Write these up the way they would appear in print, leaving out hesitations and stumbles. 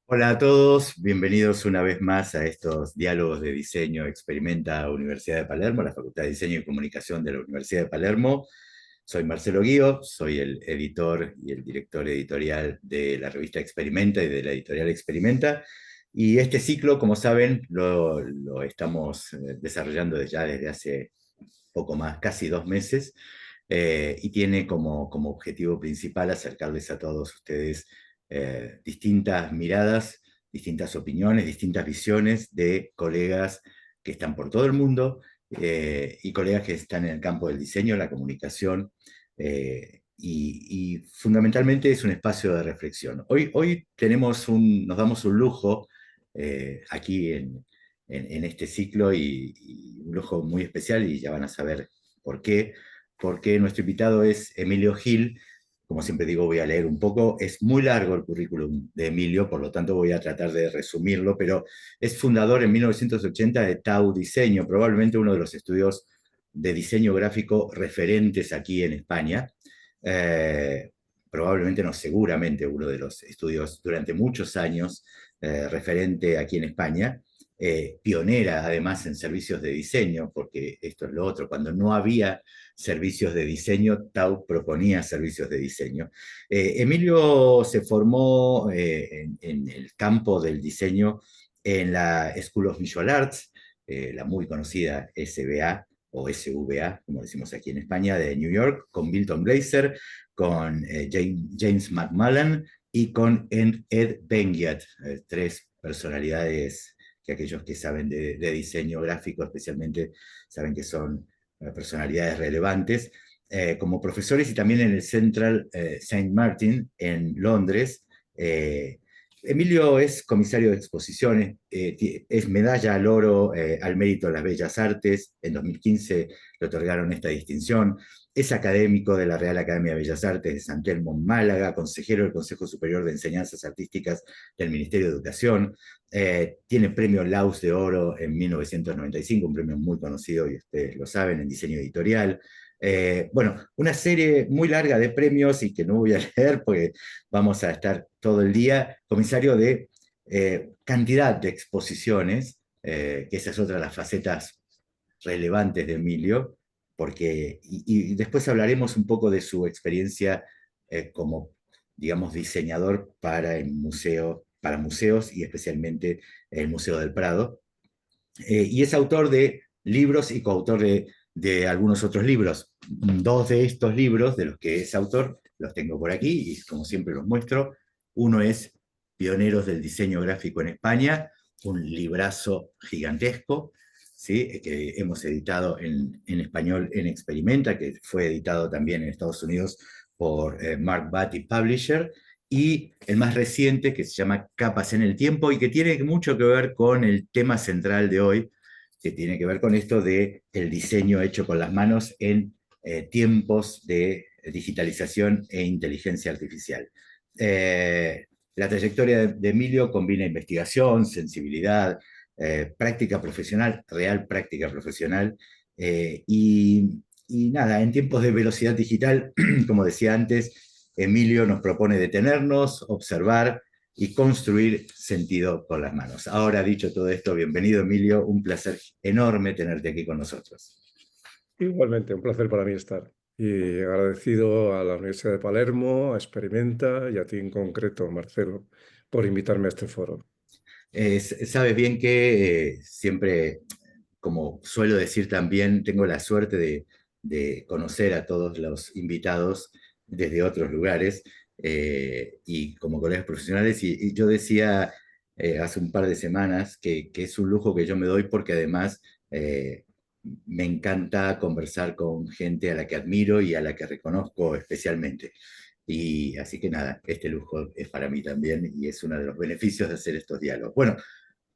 Hola a todos, bienvenidos una vez más a estos diálogos de diseño Experimenta Universidad de Palermo, la Facultad de Diseño y Comunicación de la Universidad de Palermo. Soy Marcelo Guío, soy el editor y el director editorial de la revista Experimenta y de la editorial Experimenta. Y este ciclo, como saben, lo estamos desarrollando ya desde hace poco más, casi 2 meses, y tiene como objetivo principal acercarles a todos ustedes distintas miradas, distintas opiniones, distintas visiones de colegas que están por todo el mundo y colegas que están en el campo del diseño, la comunicación, y fundamentalmente es un espacio de reflexión. Hoy nos damos un lujo aquí en este ciclo y un lujo muy especial y ya van a saber por qué, porque nuestro invitado es Emilio Gil. Como siempre digo, voy a leer un poco. Es muy largo el currículum de Emilio, por lo tanto voy a tratar de resumirlo, pero es fundador en 1980 de Tau Diseño, probablemente uno de los estudios de diseño gráfico referentes aquí en España. Eh, Probablemente, no, seguramente uno de los estudios durante muchos años referente aquí en España, pionera además en servicios de diseño, porque esto es lo otro, cuando no había servicios de diseño, Tau proponía servicios de diseño. Emilio se formó en el campo del diseño en la School of Visual Arts, la muy conocida SVA o SVA, como decimos aquí en España, de New York, con Milton Glaser, con James McMullen y con Ed Benguiat, tres personalidades que aquellos que saben de diseño gráfico especialmente saben que son personalidades relevantes, como profesores y también en el Central Saint Martin en Londres. Emilio es comisario de exposiciones, es medalla al oro al mérito de las bellas artes. En 2015 le otorgaron esta distinción. Es académico de la Real Academia de Bellas Artes de San Telmo, Málaga, consejero del Consejo Superior de Enseñanzas Artísticas del Ministerio de Educación. Tiene premio Laus de Oro en 1995, un premio muy conocido y ustedes lo saben, en diseño editorial. Bueno, una serie muy larga de premios y que no voy a leer porque vamos a estar todo el día. Comisario de cantidad de exposiciones, que esa es otra de las facetas relevantes de Emilio, porque, y después hablaremos un poco de su experiencia como, digamos, diseñador para museos y especialmente el Museo del Prado. Y es autor de libros y coautor de algunos otros libros. Dos de estos libros de los que es autor los tengo por aquí y como siempre los muestro. Uno es Pioneros del Diseño Gráfico en España, un librazo gigantesco, ¿sí? Que hemos editado en español en Experimenta, que fue editado también en Estados Unidos por Mark Batty Publisher, y el más reciente que se llama Capas en el Tiempo y que tiene mucho que ver con el tema central de hoy, que tiene que ver con esto de el diseño hecho con las manos en tiempos de digitalización e inteligencia artificial. La trayectoria de Emilio combina investigación, sensibilidad, práctica profesional, real práctica profesional, y nada, en tiempos de velocidad digital, como decía antes, Emilio nos propone detenernos, observar y construir sentido con las manos. Ahora, dicho todo esto, bienvenido Emilio, un placer enorme tenerte aquí con nosotros. Igualmente, un placer para mí estar. Y agradecido a la Universidad de Palermo, a Experimenta y a ti en concreto, Marcelo, por invitarme a este foro. Sabes bien que siempre, como suelo decir también, tengo la suerte de conocer a todos los invitados desde otros lugares y como colegas profesionales. Y yo decía hace un par de semanas que es un lujo que yo me doy porque además me encanta conversar con gente a la que admiro y a la que reconozco especialmente. Y así que nada, este lujo es para mí también y es uno de los beneficios de hacer estos diálogos. Bueno,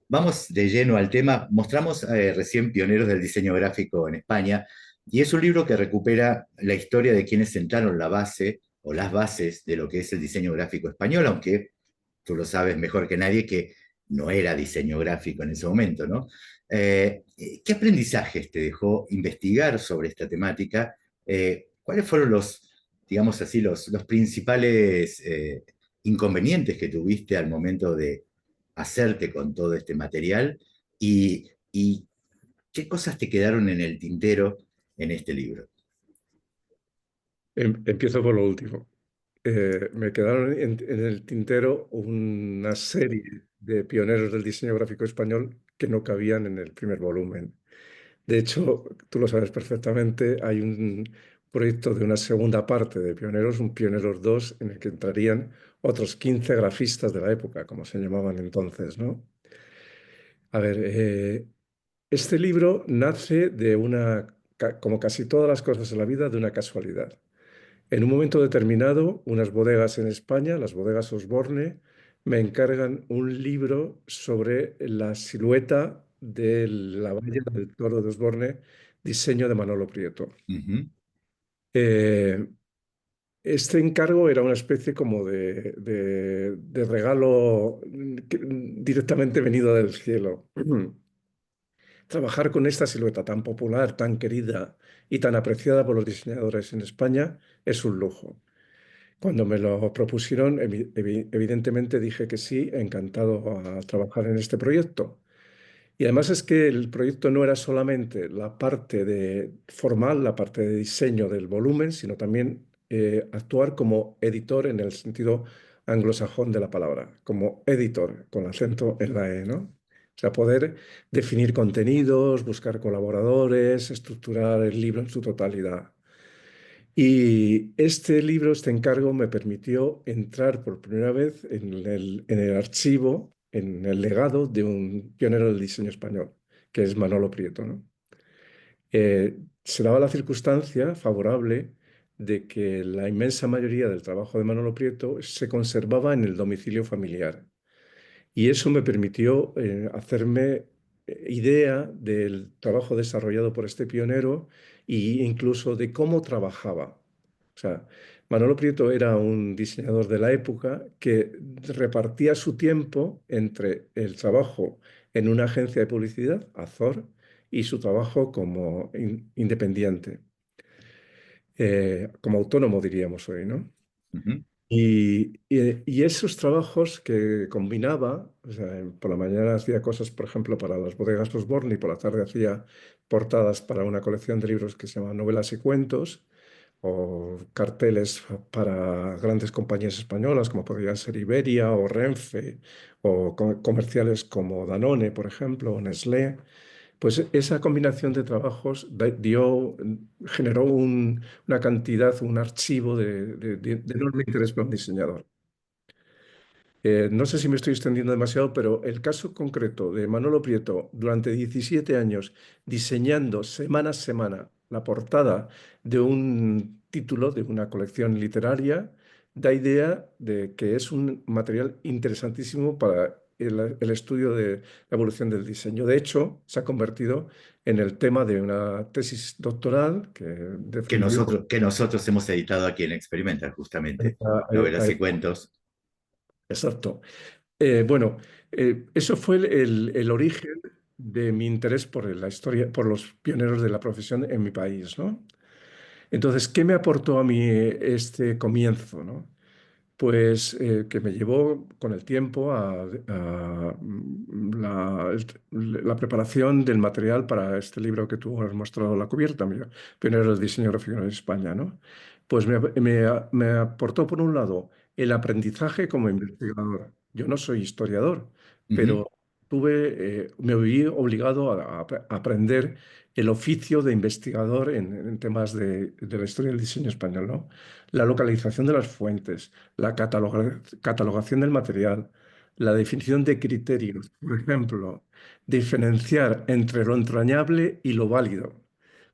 vamos de lleno al tema. Mostramos recién Pioneros del Diseño Gráfico en España y es un libro que recupera la historia de quienes sentaron la base o las bases de lo que es el diseño gráfico español, aunque tú lo sabes mejor que nadie que no era diseño gráfico en ese momento, ¿no? ¿Qué aprendizajes te dejó investigar sobre esta temática? ¿Cuáles fueron digamos así, los principales inconvenientes que tuviste al momento hacerte con todo este material y qué cosas te quedaron en el tintero en este libro. Empiezo por lo último. Me quedaron en el tintero una serie de pioneros del diseño gráfico español que no cabían en el primer volumen. De hecho, tú lo sabes perfectamente, hay un proyecto de una segunda parte de Pioneros, un Pioneros 2, en el que entrarían otros 15 grafistas de la época, como se llamaban entonces, ¿no? A ver, este libro nace de como casi todas las cosas en la vida, de una casualidad. En un momento determinado, unas bodegas en España, las bodegas Osborne, me encargan un libro sobre la silueta de la valla del toro de Osborne, diseño de Manolo Prieto. Ujú, Eh, este encargo era una especie como de regalo directamente venido del cielo. Trabajar con esta silueta tan popular, tan querida y tan apreciada por los diseñadores en España es un lujo. Cuando me lo propusieron, evidentemente dije que sí, encantado a trabajar en este proyecto. Y además es que el proyecto no era solamente la parte formal, la parte de diseño del volumen, sino también actuar como editor en el sentido anglosajón de la palabra, como editor, con acento en la E, ¿no? O sea, poder definir contenidos, buscar colaboradores, estructurar el libro en su totalidad. Y este libro, este encargo, me permitió entrar por primera vez en el archivo, en el legado de un pionero del diseño español, que es Manolo Prieto, ¿no? Se daba la circunstancia favorable de que la inmensa mayoría del trabajo de Manolo Prieto se conservaba en el domicilio familiar. Y eso me permitió hacerme idea del trabajo desarrollado por este pionero e incluso de cómo trabajaba. O sea, Manolo Prieto era un diseñador de la época que repartía su tiempo entre el trabajo en una agencia de publicidad, Azor, y su trabajo como independiente, como autónomo diríamos hoy, ¿no? ujú, Y esos trabajos que combinaba, o sea, por la mañana hacía cosas, por ejemplo, para las bodegas Osborne y por la tarde hacía portadas para una colección de libros que se llama Novelas y Cuentos, o carteles para grandes compañías españolas como podrían ser Iberia o Renfe, o comerciales como Danone, por ejemplo, o Nestlé. Pues esa combinación de trabajos generó una cantidad, un archivo de enorme interés para un diseñador. No sé si me estoy extendiendo demasiado, pero el caso concreto de Manolo Prieto durante 17 años diseñando semana a semana la portada de un título de una colección literaria da idea de que es un material interesantísimo para el estudio de la evolución del diseño. De hecho, se ha convertido en el tema de una tesis doctoral que defendió. que nosotros hemos editado aquí en Experimenta, justamente, novelas y cuentos. Exacto. Bueno, eso fue el origen de mi interés por la historia, por los pioneros de la profesión en mi país, ¿no? Entonces, ¿qué me aportó a mí este comienzo, ¿no? Pues que me llevó con el tiempo la preparación del material para este libro que tú has mostrado la cubierta, mira, Pioneros del Diseño Gráfico en España, ¿no? Pues me aportó, por un lado, el aprendizaje como investigador. Yo no soy historiador, Ujú, pero me vi obligado a aprender el oficio de investigador en temas de la historia del diseño español, ¿no? La localización de las fuentes, la catalogación del material, la definición de criterios, por ejemplo, diferenciar entre lo entrañable y lo válido.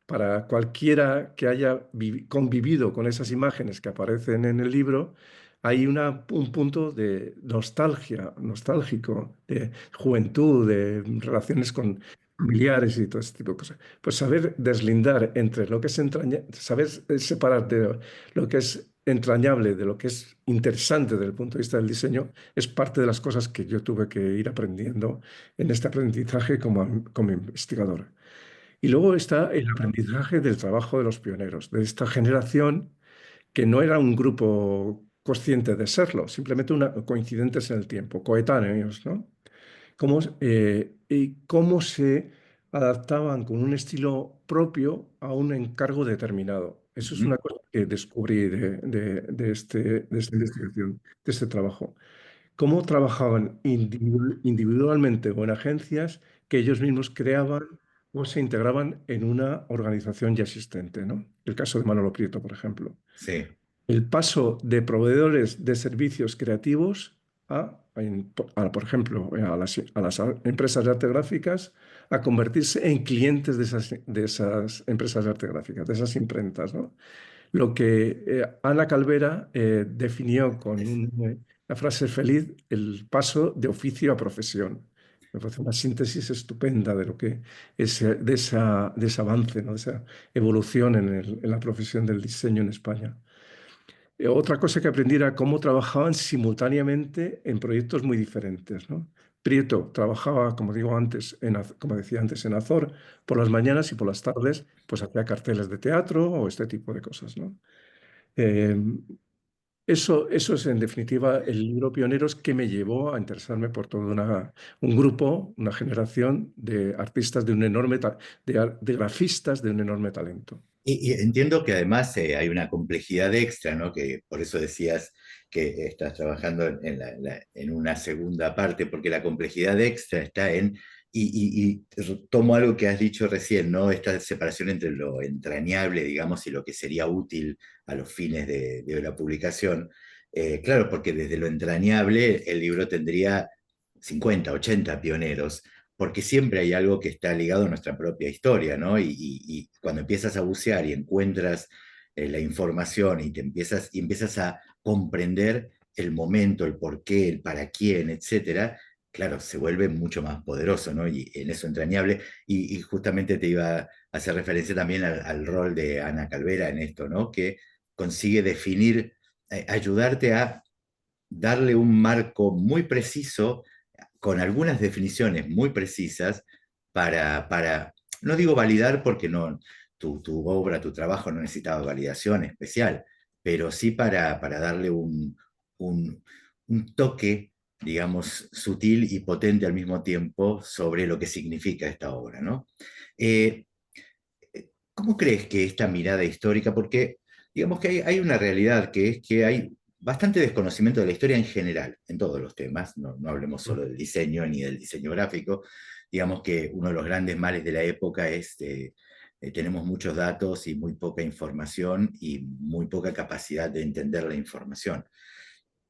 Para cualquiera que haya convivido con esas imágenes que aparecen en el libro, hay un punto de nostalgia, nostálgico, de juventud, de relaciones con familiares y todo este tipo de cosas. Pues saber deslindar entre lo que es saber separar de lo que es entrañable de lo que es interesante desde el punto de vista del diseño, es parte de las cosas que yo tuve que ir aprendiendo en este aprendizaje como investigador. Y luego está el aprendizaje del trabajo de los pioneros, de esta generación que no era un grupo consciente de serlo, simplemente coincidentes en el tiempo, coetáneos, ¿no? y cómo se adaptaban con un estilo propio a un encargo determinado. Eso es una Ujú. cosa que descubrí de esta investigación, de este trabajo. Cómo trabajaban individualmente o en agencias que ellos mismos creaban o se integraban en una organización ya existente, ¿no? El caso de Manolo Prieto, por ejemplo. Sí, El paso de proveedores de servicios creativos por ejemplo, a las empresas de arte gráficas a convertirse en clientes de esas empresas de arte gráficas, de esas imprentas, ¿no? Lo que Ana Calvera definió con es- una frase feliz, el paso de oficio a profesión. Me parece una síntesis estupenda de lo que de ese avance, ¿no? De esa evolución en la profesión del diseño en España. Otra cosa que aprendí era cómo trabajaban simultáneamente en proyectos muy diferentes, ¿no? Prieto trabajaba, como digo antes, como decía antes, en Azor por las mañanas y por las tardes, pues hacía carteles de teatro o este tipo de cosas, ¿no? Eh, eso es en definitiva el libro Pioneros que me llevó a interesarme por todo un grupo, una generación de artistas de un de grafistas de un enorme talento. y entiendo que además hay una complejidad extra, ¿no? Que por eso decías que estás trabajando en una segunda parte, porque la complejidad extra está y tomo algo que has dicho recién, ¿no? Esta separación entre lo entrañable, digamos, y lo que sería útil a los fines de la publicación. Claro, porque desde lo entrañable el libro tendría 50, 80 pioneros, porque siempre hay algo que está ligado a nuestra propia historia, ¿no? Y cuando empiezas a bucear y encuentras la información y empiezas a comprender el momento, el por qué, el para quién, etcétera, claro, se vuelve mucho más poderoso, ¿no? Y en eso entrañable. Y justamente te iba a hacer referencia también al rol de Ana Calvera en esto, ¿no? Que consigue definir, ayudarte a darle un marco muy preciso con algunas definiciones muy precisas no digo validar porque no, tu obra, tu trabajo no necesitaba validación especial, pero sí para darle un, un toque, digamos, sutil y potente al mismo tiempo sobre lo que significa esta obra, ¿no? Eh, ¿Cómo crees que esta mirada histórica, porque digamos que hay una realidad que es que hay bastante desconocimiento de la historia en general, en todos los temas, no hablemos solo del diseño ni del diseño gráfico, digamos que uno de los grandes males de la época es tenemos muchos datos y muy poca información y muy poca capacidad de entender la información.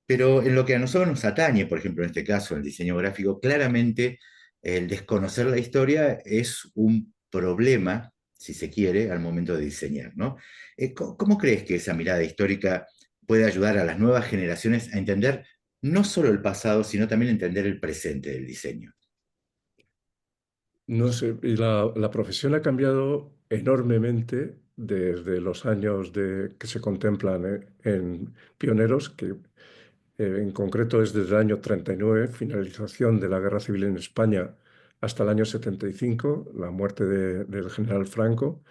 Pero en lo que a nosotros nos atañe, por ejemplo, en este caso, el diseño gráfico, claramente el desconocer la historia es un problema, si se quiere, al momento de diseñar, ¿no? ¿Cómo crees que esa mirada histórica puede ayudar a las nuevas generaciones a entender no solo el pasado, sino también entender el presente del diseño? No sé, y la profesión ha cambiado enormemente desde los años que se contemplan en Pioneros, que en concreto es desde el año 39, finalización de la Guerra Civil en España, hasta el año 75, la muerte del general Franco.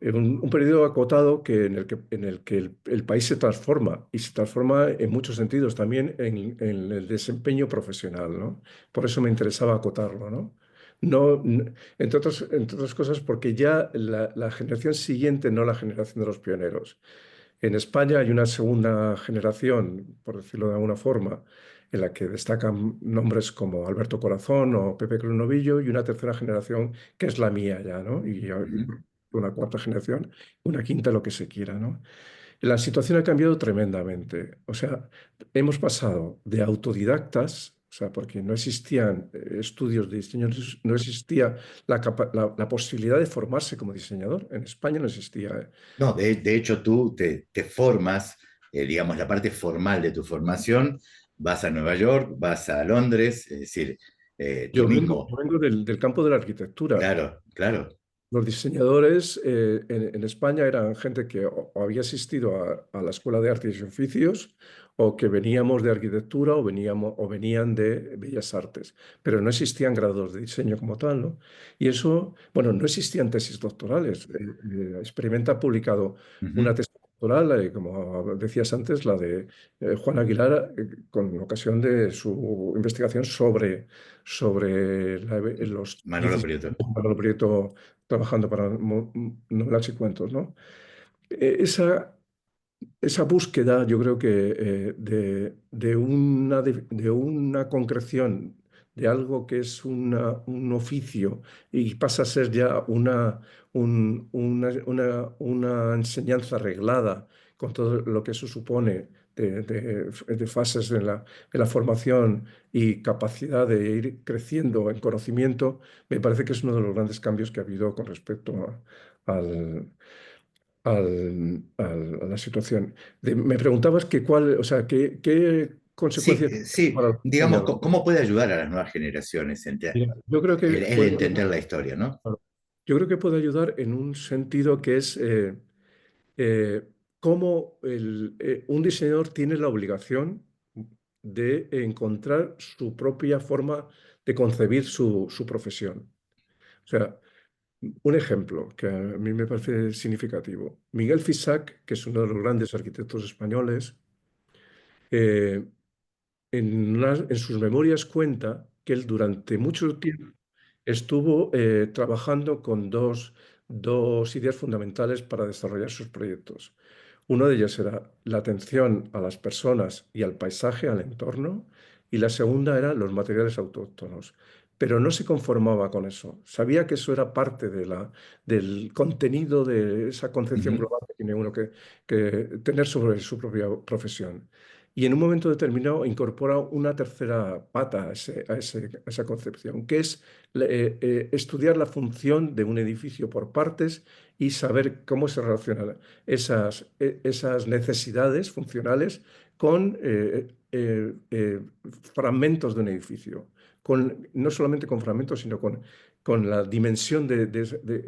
Un periodo acotado en el que el país se transforma y se transforma en muchos sentidos, también en el desempeño profesional, ¿no? Por eso me interesaba acotarlo, ¿no? Entre otras cosas, porque ya la generación siguiente, no la generación de los pioneros. En España hay una segunda generación, por decirlo de alguna forma, en la que destacan nombres como Alberto Corazón o Pepe Cruz Novillo, y una tercera generación que es la mía ya, ¿no? Y Ujú. una cuarta generación, una quinta, lo que se quiera, ¿no? La situación ha cambiado tremendamente. O sea, hemos pasado de autodidactas, o sea, porque no existían estudios de diseño, no existía la posibilidad de formarse como diseñador. En España no existía. No, de hecho tú te formas, digamos, la parte formal de tu formación, vas a Nueva York, vas a Londres, es decir, tú Yo mismo, vengo del campo de la arquitectura. claro, claro. Los diseñadores en España eran gente que o había asistido a la Escuela de Artes y Oficios o que veníamos de arquitectura o venían de Bellas Artes, pero no existían grados de diseño como tal, ¿no? Y eso, bueno, no existían tesis doctorales. Experimenta ha publicado una Ujú. tesis doctoral, como decías antes, la de Juan Aguilar, con ocasión de su investigación sobre los Manolo 16 Prieto. años de Manolo Prieto trabajando para novelas y cuentos, ¿no? Esa esa búsqueda, yo creo que de una concreción de algo que es un oficio y pasa a ser ya una enseñanza reglada con todo lo que eso supone de fases en la formación y capacidad de ir creciendo en conocimiento, me parece que es uno de los grandes cambios que ha habido con respecto al, a la situación. Me preguntabas que cuál, o sea, qué Sí, consecuencias para sí, los digamos, diseñadores. ¿cómo puede ayudar a las nuevas generaciones Mira, yo creo que el entender la historia, ¿no? yo creo que puede ayudar en un sentido que es eh, cómo un diseñador tiene la obligación de encontrar su propia forma de concebir su profesión. O sea, un ejemplo que a mí me parece significativo. Miguel Fisac, que es uno de los grandes arquitectos españoles, eh, en sus memorias cuenta que él durante mucho tiempo estuvo trabajando con dos ideas fundamentales para desarrollar sus proyectos. Uno de ellos era la atención a las personas y al paisaje, al entorno, y la segunda era los materiales autóctonos. Pero no se conformaba con eso. Sabía que eso era parte del contenido de esa concepción Ujú. global que tiene uno que tener sobre su propia profesión. Y en un momento determinado incorpora una tercera pata a esa concepción, que es estudiar la función de un edificio por partes y saber cómo se relacionan esas necesidades funcionales con fragmentos de un edificio. No solamente con fragmentos, sino con la dimensión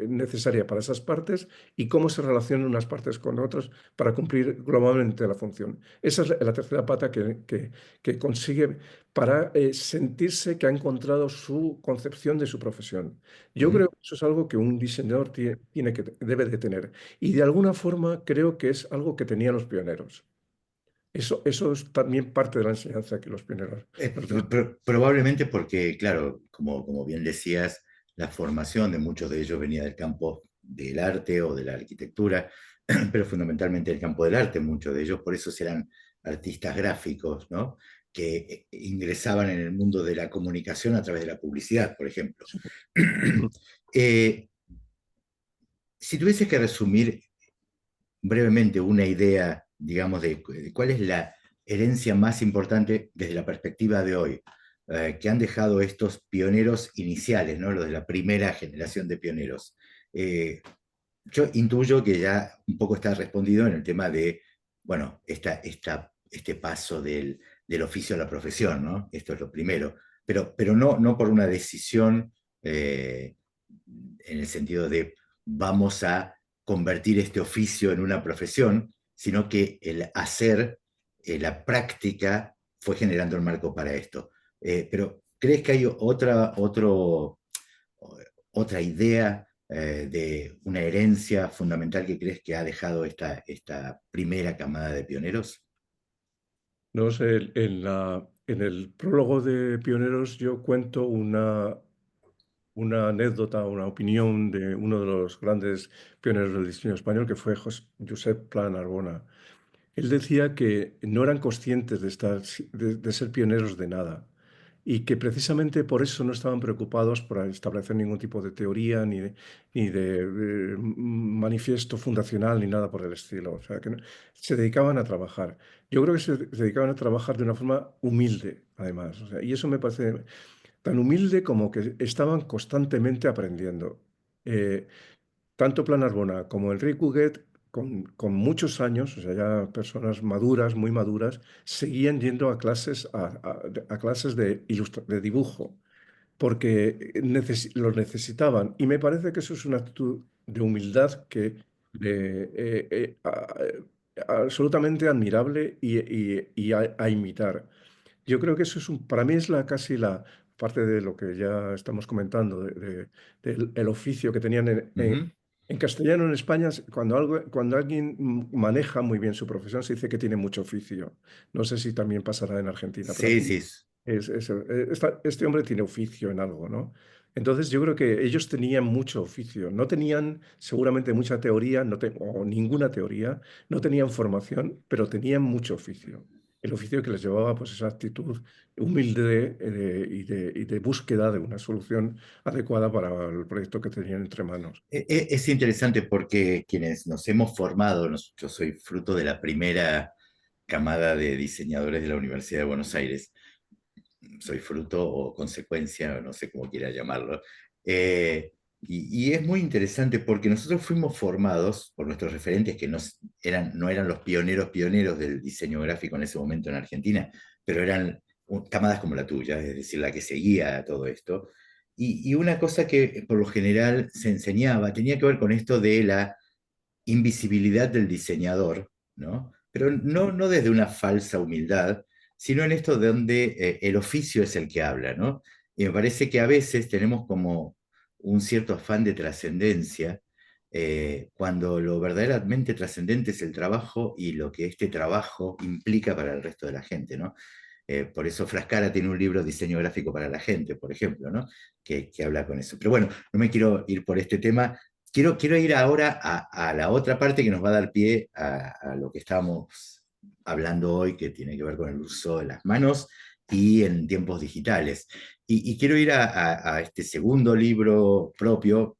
necesaria para esas partes y cómo se relacionan unas partes con otras para cumplir globalmente la función. Esa es la tercera pata que consigue para sentirse que ha encontrado su concepción de su profesión. Yo Ujú. creo que eso es algo que un diseñador debe de tener. Y de alguna forma creo que es algo que tenían los pioneros. Eso es también parte de la enseñanza que los pioneros nos dejan. Probablemente porque, claro, como bien decías, la formación de muchos de ellos venía del campo del arte o de la arquitectura, pero fundamentalmente del campo del arte, muchos de ellos, por eso eran artistas gráficos, ¿no? Que ingresaban en el mundo de la comunicación a través de la publicidad, por ejemplo. Eh, si tuvieses que resumir brevemente una idea, digamos, de cuál es la herencia más importante desde la perspectiva de hoy, que han dejado estos pioneros iniciales, ¿no? Los de la primera generación de pioneros. Eh, yo intuyo que ya un poco está respondido en el tema de, bueno, este paso del oficio a la profesión, ¿no? Esto es lo primero, pero no por una decisión en el sentido de vamos a convertir este oficio en una profesión, sino que el hacer, la práctica, fue generando el marco para esto. Pero ¿crees que hay otra idea de una herencia fundamental que crees que ha dejado esta primera camada de pioneros? No sé, en el prólogo de Pioneros yo cuento una anécdota, una opinión de uno de los grandes pioneros del diseño español, que fue Josep Pla Narbona. Él decía que no eran conscientes de ser pioneros de nada y que precisamente por eso no estaban preocupados por establecer ningún tipo de teoría ni de manifiesto fundacional ni nada por el estilo. O sea, que se dedicaban a trabajar. Yo creo que se dedicaban a trabajar de una forma humilde, además. O sea, y eso me parece tan humilde como que estaban constantemente aprendiendo. Eh, Tanto Plan Arbona como Enrique Huguet, con muchos años, o sea, ya personas maduras, muy maduras, seguían yendo a clases, a clases de dibujo, porque los necesitaban. Y me parece que eso es una actitud de humildad absolutamente admirable y a imitar. Yo creo que eso para mí es casi la parte de lo que ya estamos comentando, del el oficio que tenían Ujú. En castellano, en España, cuando alguien maneja muy bien su profesión, se dice que tiene mucho oficio. No sé si también pasará en Argentina, pero Sí, aquí sí. este hombre tiene oficio en algo, ¿no? Entonces yo creo que ellos tenían mucho oficio. No tenían seguramente mucha teoría, o ninguna teoría, no tenían formación, pero tenían mucho oficio. El oficio que les llevaba, pues, esa actitud humilde, y de búsqueda de una solución adecuada para el proyecto que tenían entre manos. Es interesante porque quienes nos hemos formado, yo soy fruto de la primera camada de diseñadores de la Universidad de Buenos Aires, soy fruto o consecuencia, no sé cómo quiera llamarlo. Y es muy interesante porque nosotros fuimos formados por nuestros referentes que no eran los pioneros pioneros del diseño gráfico en ese momento en Argentina, pero eran camadas como la tuya, es decir, la que seguía a todo esto. Y una cosa que por lo general se enseñaba tenía que ver con esto de la invisibilidad del diseñador, ¿no? Pero no desde una falsa humildad, sino en esto donde el oficio es el que habla, ¿no? Y me parece que a veces tenemos como un cierto afán de trascendencia, cuando lo verdaderamente trascendente es el trabajo y lo que este trabajo implica para el resto de la gente, ¿no? Por eso Frascara tiene un libro, Diseño Gráfico para la Gente, por ejemplo, ¿no? Que habla con eso. Pero bueno, no me quiero ir por este tema. Quiero ir ahora a la otra parte que nos va a dar pie a lo que estábamos hablando hoy, que tiene que ver con el uso de las manos y en tiempos digitales. Y quiero ir a este segundo libro propio.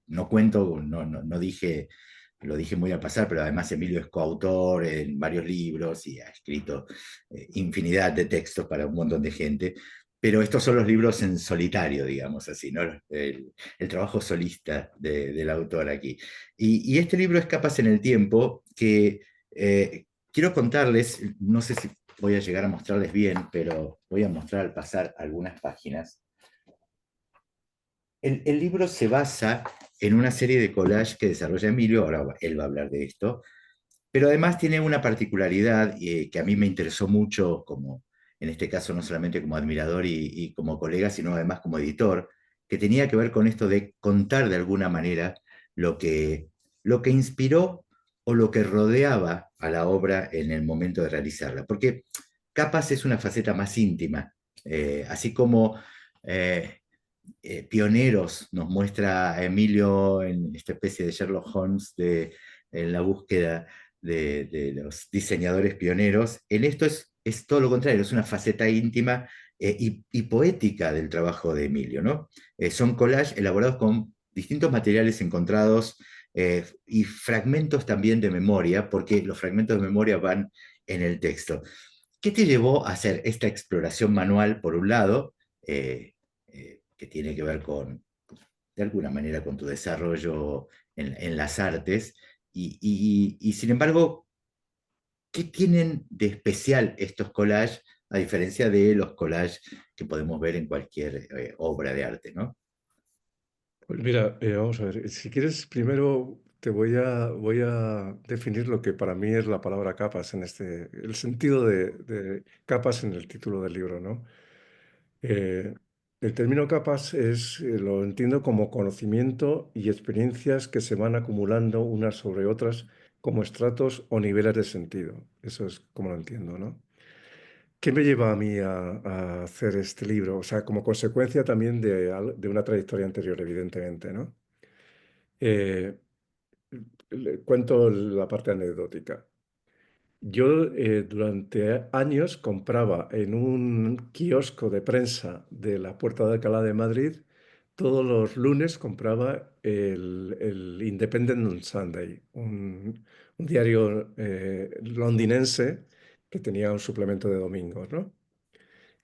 No cuento, no dije, lo dije muy al pasar, pero además Emilio es coautor en varios libros y ha escrito infinidad de textos para un montón de gente. Pero estos son los libros en solitario, digamos así, ¿no? El trabajo solista del autor aquí. Y este libro es Capas en el Tiempo, que quiero contarles, no sé si voy a llegar a mostrarles bien, pero voy a mostrar al pasar algunas páginas. El libro se basa en una serie de collages que desarrolla Emilio, ahora él va a hablar de esto, pero además tiene una particularidad que a mí me interesó mucho, como en este caso no solamente como admirador y como colega, sino además como editor, que tenía que ver con esto de contar de alguna manera lo que, lo que inspiró o lo que rodeaba a la obra en el momento de realizarla. Porque Capas es una faceta más íntima, así como eh, pioneros nos muestra Emilio en esta especie de Sherlock Holmes en la búsqueda de los diseñadores pioneros. En esto es todo lo contrario, es una faceta íntima y poética del trabajo de Emilio, ¿no? Son collages elaborados con distintos materiales encontrados y fragmentos también de memoria, porque los fragmentos de memoria van en el texto. ¿Qué te llevó a hacer esta exploración manual, por un lado, que tiene que ver con, de alguna manera, con tu desarrollo en las artes? Y, sin embargo, ¿qué tienen de especial estos collages a diferencia de los collages que podemos ver en cualquier obra de arte, ¿no? Pues mira, vamos a ver, si quieres, primero voy a definir lo que para mí es la palabra capas el sentido de capas en el título del libro, ¿no? Eh, el término capas lo entiendo como conocimiento y experiencias que se van acumulando unas sobre otras como estratos o niveles de sentido. Eso es como lo entiendo, ¿no? ¿Qué me lleva a mí a hacer este libro? O sea, como consecuencia también de una trayectoria anterior, evidentemente, ¿no? Eh, Cuento la parte anecdótica. Yo durante años compraba en un kiosco de prensa de la Puerta de Alcalá de Madrid, todos los lunes compraba el Independent on Sunday, un diario londinense que tenía un suplemento de domingos, ¿no?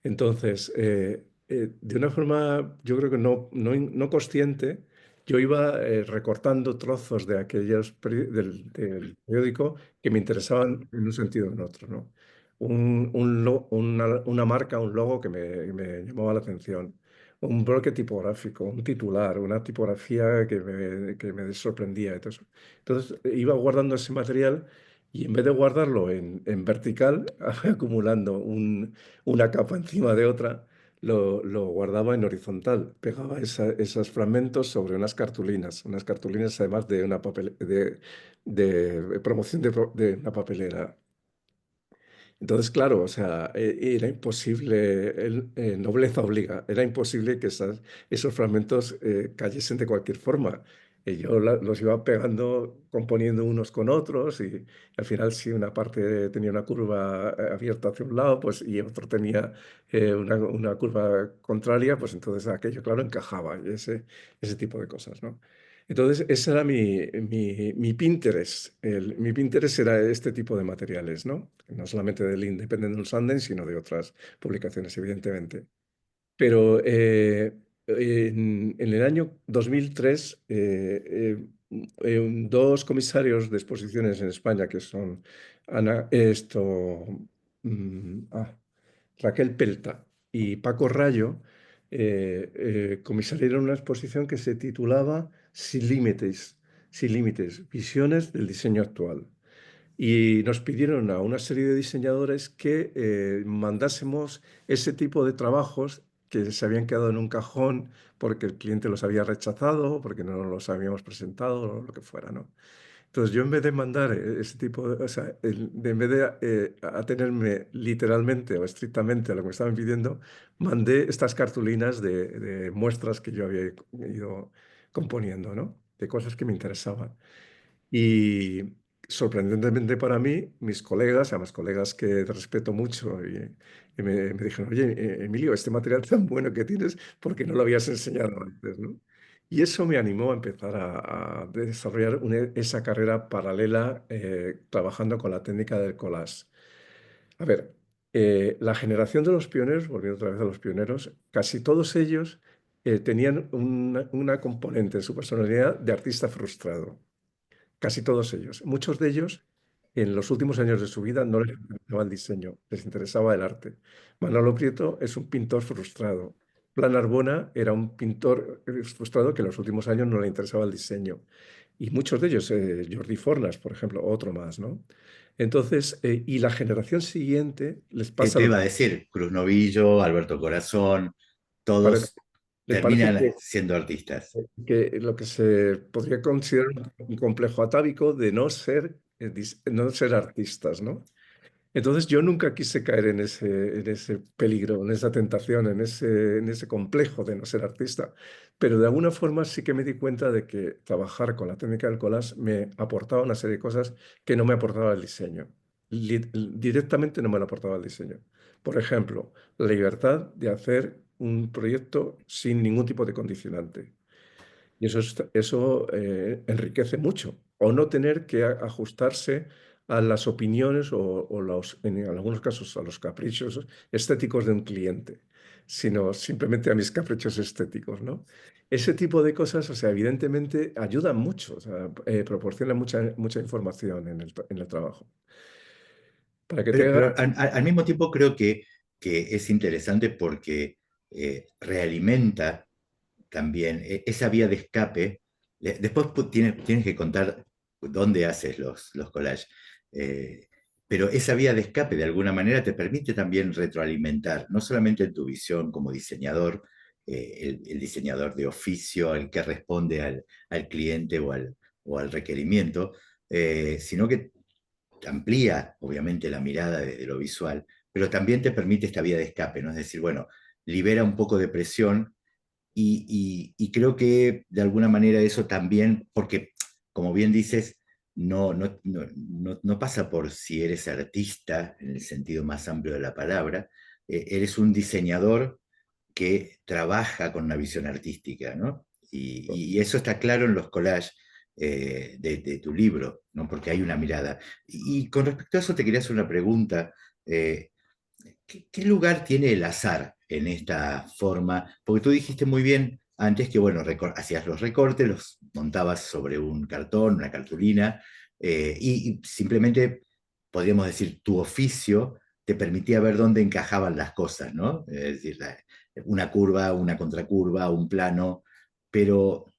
Entonces, de una forma, yo creo que no consciente, yo iba recortando trozos de del periódico que me interesaban en un sentido o en otro, ¿no? Una marca, un logo que me llamaba la atención, un bloque tipográfico, un titular, una tipografía que me sorprendía y todo eso. Entonces, iba guardando ese material y en vez de guardarlo en vertical, acumulando una capa encima de otra, lo guardaba en horizontal, pegaba esos fragmentos sobre unas cartulinas además de una de promoción de una papelera. Entonces, claro, o sea, era imposible, nobleza obliga, era imposible que esos fragmentos cayesen de cualquier forma. Y yo los iba pegando, componiendo unos con otros, y al final si una parte tenía una curva abierta hacia un lado, pues, y otro tenía una curva contraria, pues entonces aquello, claro, encajaba, y ese tipo de cosas, ¿no? Entonces, ese era mi Pinterest. Mi Pinterest era este tipo de materiales, ¿no? No solamente del Independent Sunday, sino de otras publicaciones, evidentemente. Pero en el año 2003, dos comisarios de exposiciones en España, que son mm, ah, Raquel Pelta y Paco Rayo, comisariaron una exposición que se titulaba Sin límites, visiones del diseño actual. Y nos pidieron a una serie de diseñadores que mandásemos ese tipo de trabajos que se habían quedado en un cajón porque el cliente los había rechazado, porque no los habíamos presentado, o lo que fuera, ¿no? Entonces yo en vez de mandar ese tipo de, o sea, en vez de atenerme literalmente o estrictamente a lo que me estaban pidiendo, mandé estas cartulinas de muestras que yo había ido componiendo, ¿no? De cosas que me interesaban. Y sorprendentemente para mí, mis colegas, además colegas que respeto mucho, me dijeron, oye, Emilio, este material tan bueno que tienes, ¿por qué no lo habías enseñado antes, ¿no? Y eso me animó a empezar a desarrollar esa carrera paralela trabajando con la técnica del collage. A ver, la generación de los pioneros, volviendo otra vez a los pioneros, casi todos ellos tenían una componente en su personalidad de artista frustrado. Casi todos ellos. Muchos de ellos, en los últimos años de su vida, no les interesaba el diseño, les interesaba el arte. Manolo Prieto es un pintor frustrado. Plan Arbona era un pintor frustrado que en los últimos años no le interesaba el diseño. Y muchos de ellos, Jordi Fornas, por ejemplo, otro más, ¿no? Entonces, y la generación siguiente les ¿Qué pasa te lo iba a decir? Cruz Novillo, Alberto Corazón, parece, todos les parece terminan siendo artistas. que lo que se podría considerar un complejo atávico de no ser, no ser artistas, ¿no? Entonces yo nunca quise caer en ese peligro, en esa tentación, en ese complejo de no ser artista, pero de alguna forma sí que me di cuenta de que trabajar con la técnica del collage me aportaba una serie de cosas que no me aportaba el diseño. Directamente no me lo aportaba el diseño. Por ejemplo, la libertad de hacer un proyecto sin ningún tipo de condicionante. Y eso enriquece mucho. O no tener que ajustarse a las opiniones o en algunos casos a los caprichos estéticos de un cliente, sino simplemente a mis caprichos estéticos, ¿no? Ese tipo de cosas, o sea, evidentemente ayudan mucho, o sea, proporcionan mucha información en el trabajo. Para que te Pero, haga... al mismo tiempo creo que es interesante porque realimenta también esa vía de escape. Después tienes que contar dónde haces los collages. Eh, pero esa vía de escape de alguna manera te permite también retroalimentar, no solamente en tu visión como diseñador, el diseñador de oficio, el que responde al cliente o al requerimiento, sino que amplía obviamente la mirada desde lo visual, pero también te permite esta vía de escape, ¿no? Es decir, bueno, libera un poco de presión y creo que de alguna manera eso también, porque como bien dices, no pasa por si eres artista en el sentido más amplio de la palabra, eres un diseñador que trabaja con una visión artística, ¿no? Y eso está claro en los collages de tu libro, ¿no? Porque hay una mirada. Y con respecto a eso te quería hacer una pregunta. eh, ¿Qué lugar tiene el azar en esta forma? Porque tú dijiste muy bien antes que, bueno, hacías los recortes, los montabas sobre un cartón, una cartulina, y simplemente, podríamos decir, tu oficio te permitía ver dónde encajaban las cosas, ¿no? Es decir, una curva, una contracurva, un plano, pero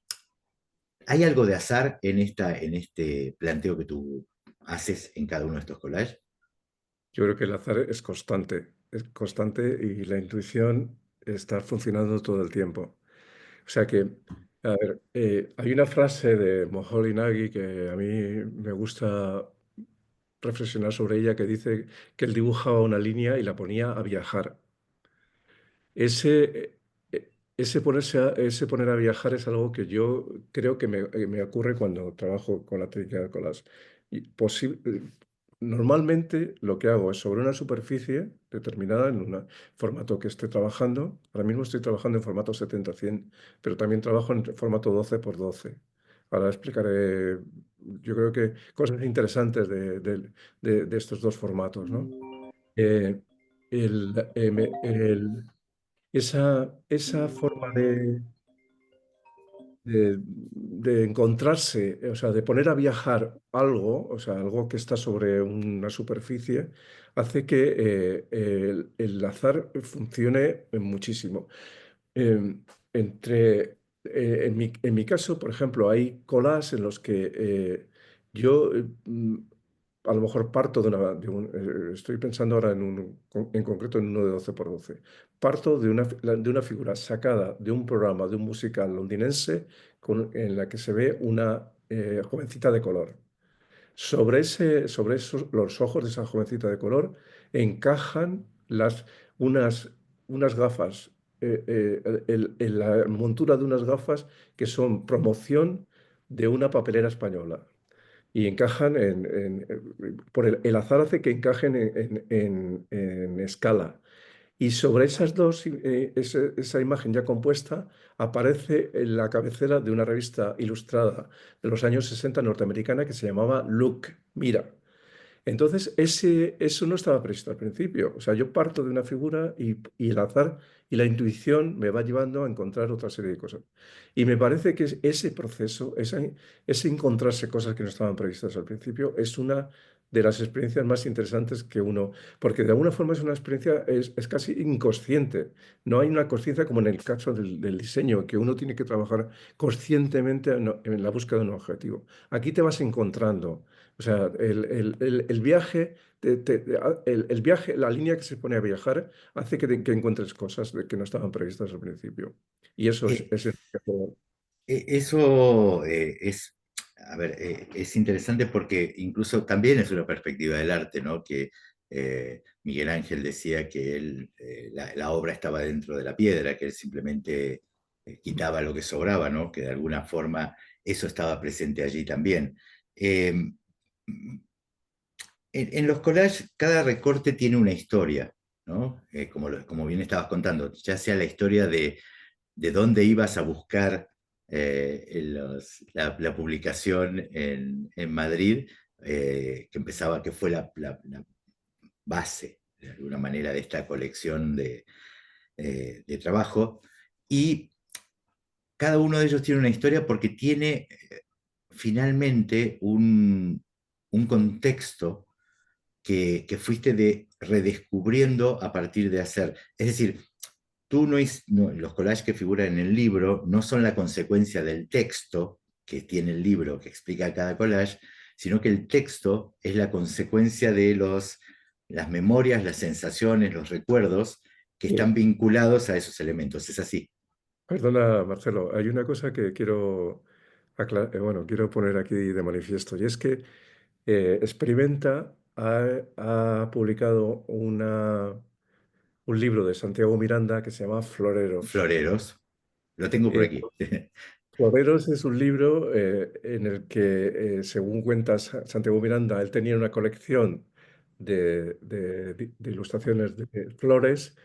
¿hay algo de azar en este planteo que tú haces en cada uno de estos collages? Yo creo que el azar es constante y la intuición. estar funcionando todo el tiempo. O sea que, a ver, hay una frase de Moholy Nagy que a mí me gusta reflexionar sobre ella, que dice que él dibujaba una línea y la ponía a viajar. Ese poner a viajar es algo que yo creo que me ocurre cuando trabajo con la técnica de collage. Y normalmente lo que hago es sobre una superficie determinada en un formato que esté trabajando. Ahora mismo estoy trabajando en formato 70-100, pero también trabajo en formato 12x12. Ahora explicaré, yo creo que cosas interesantes de estos dos formatos, ¿no? Eh, el, esa forma de encontrarse, o sea, de poner a viajar algo, o sea, algo que está sobre una superficie, hace que el azar funcione muchísimo. Eh, en mi caso, por ejemplo, hay colas en los que yo a lo mejor parto estoy pensando ahora en concreto en uno de 12x12. Parto de una figura sacada de un programa, de un musical londinense en la que se ve una jovencita de color. Sobre los ojos de esa jovencita de color encajan unas, unas gafas, en la montura de unas gafas que son promoción de una papelera española. Y encajan por el azar hace que encajen en escala. Y sobre esas dos, esa imagen ya compuesta, aparece en la cabecera de una revista ilustrada de los años 60 norteamericana que se llamaba Look, Mira. Entonces, eso no estaba previsto al principio. O sea, yo parto de una figura y el azar y la intuición me va llevando a encontrar otra serie de cosas. Y me parece que ese proceso, ese encontrarse cosas que no estaban previstas al principio, es una de las experiencias más interesantes que uno, porque de alguna forma es una experiencia, es casi inconsciente. No hay una conciencia como en el caso del diseño, que uno tiene que trabajar conscientemente en la búsqueda de un objetivo. Aquí te vas encontrando. O sea, el viaje, el viaje, la línea que se pone a viajar hace que encuentres cosas que no estaban previstas al principio. Y eso Eh, es Eso a ver, es interesante porque incluso también es una perspectiva del arte, ¿no? Que Miguel Ángel decía que él, la obra estaba dentro de la piedra, que él simplemente quitaba lo que sobraba, ¿no? Que de alguna forma eso estaba presente allí también. Eh, en los collages, cada recorte tiene una historia, ¿no? Como bien estabas contando, ya sea la historia de dónde ibas a buscar la publicación en Madrid, que fue la base, de alguna manera, de esta colección de trabajo. Y cada uno de ellos tiene una historia porque tiene finalmente un contexto que fuiste redescubriendo a partir de hacer. Es decir, los collages que figuran en el libro no son la consecuencia del texto que tiene el libro que explica cada collage, sino que el texto es la consecuencia de las memorias, las sensaciones, los recuerdos que están Sí. vinculados a esos elementos. Es así. Perdona, Marcelo, hay una cosa que bueno, quiero poner aquí de manifiesto, y es que Experimenta ha publicado un libro de Santiago Miranda que se llama Floreros. Floreros, lo tengo por Eh, aquí. Floreros es un libro en el que, según cuenta Santiago Miranda, él tenía una colección de ilustraciones de flores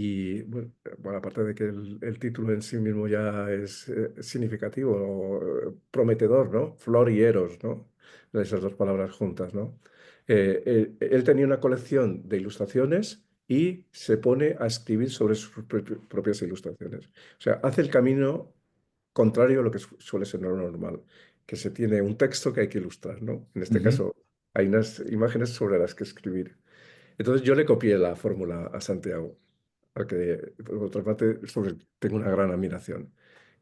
bueno, aparte de que el título en sí mismo ya es significativo o prometedor, ¿no? Flor y eros, ¿no? Esas dos palabras juntas, ¿no? Él tenía una colección de ilustraciones y se pone a escribir sobre sus propias ilustraciones. O sea, hace el camino contrario a lo que suele ser lo normal, que se tiene un texto que hay que ilustrar, ¿no? En este Ujú. caso, hay unas imágenes sobre las que escribir. Entonces yo le copié la fórmula a Santiago, al que por otra parte tengo una gran admiración.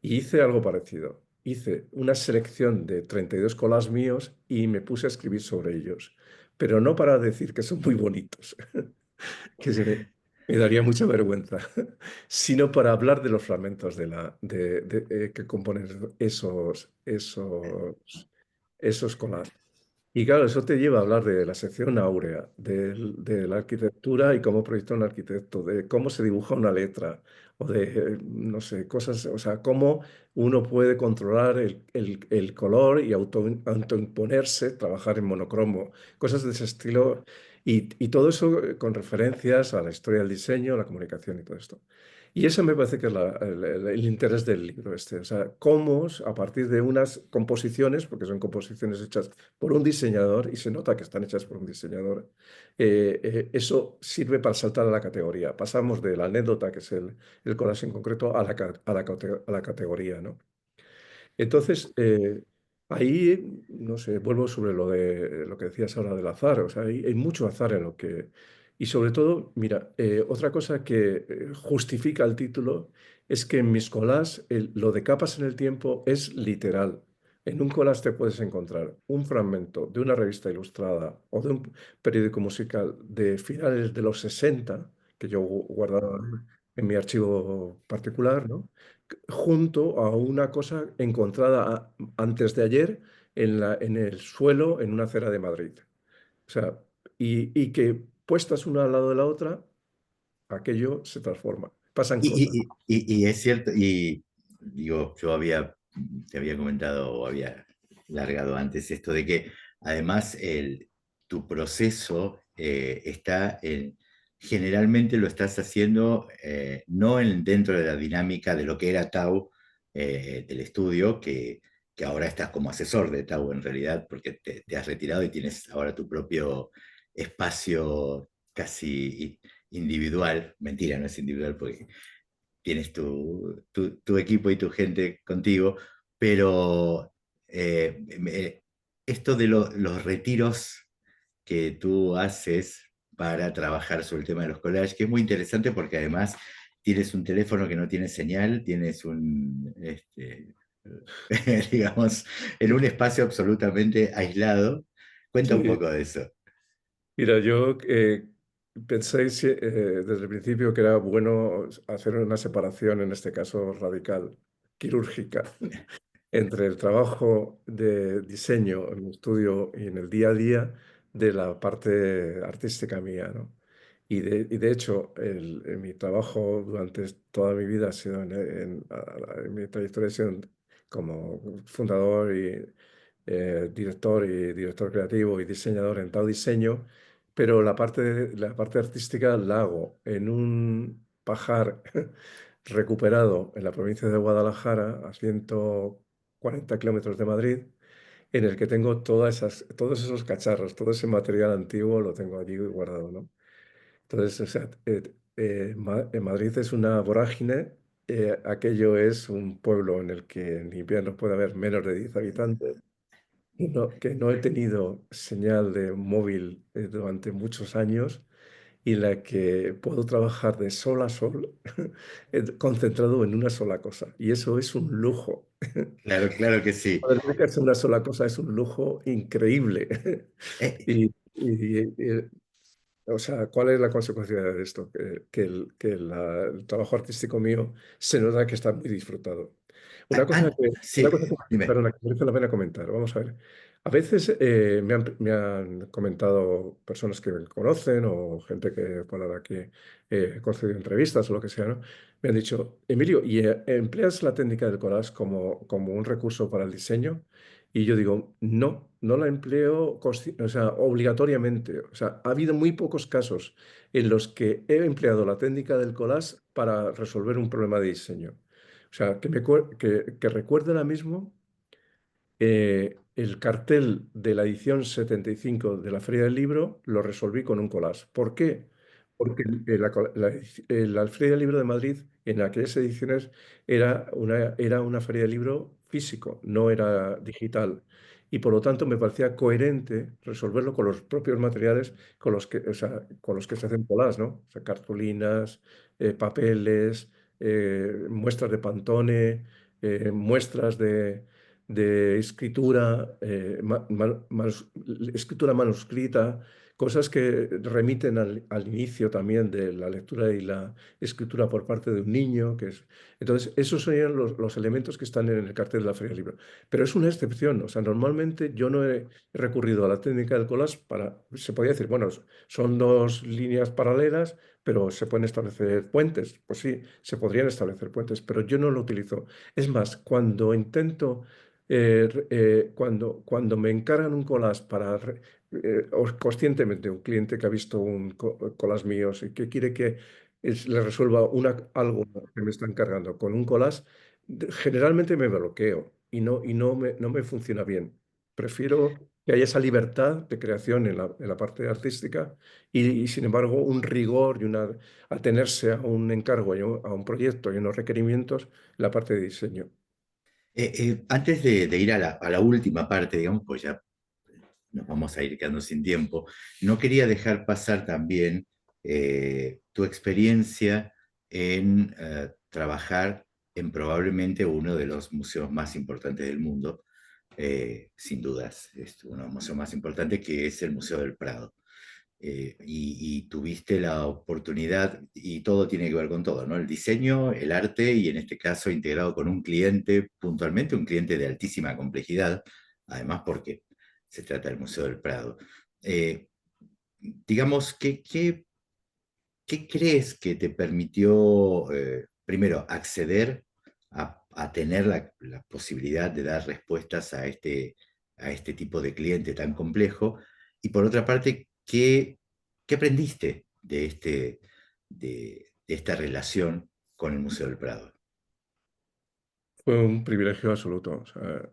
Y hice algo parecido. Hice una selección de 32 collages míos y me puse a escribir sobre ellos. Pero no para decir que son muy bonitos. Que se ve. Me daría mucha vergüenza, sino para hablar de los fragmentos que componen esos collages. Y claro, eso te lleva a hablar de la sección áurea, de la arquitectura y cómo proyecta un arquitecto, de cómo se dibuja una letra, o de, no sé, cosas, o sea, cómo uno puede controlar el color y autoimponerse, trabajar en monocromo, cosas de ese estilo, y todo eso con referencias a la historia del diseño, la comunicación y todo esto. Y eso me parece que es el interés del libro este, o sea, cómo a partir de unas composiciones, porque son composiciones hechas por un diseñador y se nota que están hechas por un diseñador. Eso sirve para saltar a la categoría. Pasamos de la anécdota, que es el collage en concreto, a la categoría, ¿no? Entonces, ahí, no sé, vuelvo sobre lo de lo que decías ahora del azar. O sea, hay mucho azar en lo que... Y sobre todo, mira, otra cosa que justifica el título es que en mis collages lo de capas en el tiempo es literal. En un collage te puedes encontrar un fragmento de una revista ilustrada o de un periódico musical de finales de los 60 que yo guardaba en mi archivo particular, ¿no? Junto a una cosa encontrada antes de ayer en el suelo en una acera de Madrid. O sea, y que puestas una al lado de la otra, aquello se transforma. Pasan cosas. Y es cierto, y digo, te había comentado o había largado antes esto de que además tu proceso está generalmente lo estás haciendo no dentro de la dinámica de lo que era Tau del estudio, que ahora estás como asesor de Tau en realidad, porque te has retirado y tienes ahora tu propio espacio casi individual. Mentira, no es individual porque tienes tu equipo y tu gente contigo, pero esto de los retiros que tú haces para trabajar sobre el tema de los collages, que es muy interesante porque además tienes un teléfono que no tiene señal, tienes digamos, en un espacio absolutamente aislado. Cuenta un Sí. poco de eso. Mira, yo pensé desde el principio que era bueno hacer una separación, en este caso radical, quirúrgica, entre el trabajo de diseño en mi estudio y en el día a día de la parte artística mía, ¿no? Y de hecho, mi trabajo durante toda mi vida ha sido en mi trayectoria ha sido como fundador y director creativo y diseñador en Tao Diseño, pero la parte artística la hago en un pajar recuperado en la provincia de Guadalajara, a 140 kilómetros de Madrid, en el que tengo todos esos cacharros, todo ese material antiguo lo tengo allí guardado, ¿no? Entonces, o sea, en Madrid es una vorágine, aquello es un pueblo en el que en invierno puede haber menos de 10 habitantes, que no he tenido señal de móvil durante muchos años y en la que puedo trabajar de sol a sol, concentrado en una sola cosa. Y eso es un lujo. Claro, claro que sí. Poder dedicarse a una sola cosa es un lujo increíble. Eh, Y, o sea, ¿cuál es la consecuencia de esto? Que el trabajo artístico mío se nota que está muy disfrutado. Una cosa que, una sí, cosa que, dime. perdona, que merece la pena comentar. Vamos a ver. A veces me han comentado personas que me conocen o gente que por ahora que he concedido entrevistas o lo que sea, ¿no? Me han dicho, Emilio, ¿y empleas la técnica del collage como un recurso para el diseño? Y yo digo, no, no la empleo o sea, obligatoriamente. O sea, ha habido muy pocos casos en los que he empleado la técnica del collage para resolver un problema de diseño. O sea, que recuerde ahora mismo el cartel de la edición 75 de la Feria del Libro lo resolví con un collage. ¿Por qué? Porque la Feria del Libro de Madrid en aquellas ediciones era una feria del libro físico, no era digital. Y por lo tanto me parecía coherente resolverlo con los propios materiales o sea, con los que se hacen collages, ¿no? O sea, cartulinas, papeles, muestras de Pantone, muestras de escritura, escritura manuscrita, cosas que remiten al inicio también de la lectura y la escritura por parte de un niño, entonces esos serían los elementos que están en el cartel de la Feria del Libro. Pero es una excepción, o sea, normalmente yo no he recurrido a la técnica del collage se podría decir, bueno, son dos líneas paralelas, pero se pueden establecer puentes. Pues sí, se podrían establecer puentes, pero yo no lo utilizo. Es más, cuando intento, cuando me encargan un collage o conscientemente un cliente que ha visto collage míos y que quiere que le resuelva algo que me están cargando con un collage, generalmente me bloqueo no me funciona bien. Prefiero que haya esa libertad de creación en la parte artística sin embargo, un rigor atenerse a un encargo, a un proyecto y unos requerimientos en la parte de diseño. Antes de ir a la última parte, digamos, pues ya nos vamos a ir quedando sin tiempo, no quería dejar pasar también tu experiencia en trabajar en probablemente uno de los museos más importantes del mundo, sin dudas, es uno de los museos más importantes que es el Museo del Prado. Y tuviste la oportunidad, y todo tiene que ver con todo, ¿no? El diseño, el arte, y en este caso integrado con un cliente, puntualmente un cliente de altísima complejidad, además porque se trata del Museo del Prado. Eh, digamos, ¿qué crees que te permitió, primero, acceder a tener la posibilidad de dar respuestas a este tipo de cliente tan complejo? Y por otra parte, ¿qué aprendiste de esta relación con el Museo del Prado? Fue un privilegio absoluto. O sea,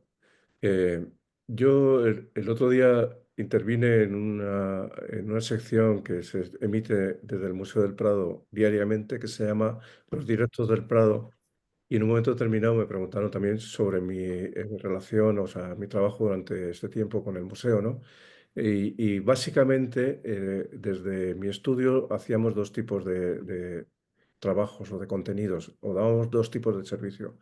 eh, yo el otro día intervine en una sección que se emite desde el Museo del Prado diariamente, que se llama Los Directos del Prado. Y en un momento determinado me preguntaron también sobre mi relación, o sea, mi trabajo durante este tiempo con el museo, ¿no? Y básicamente, desde mi estudio hacíamos dos tipos de trabajos o de contenidos, o dábamos dos tipos de servicio.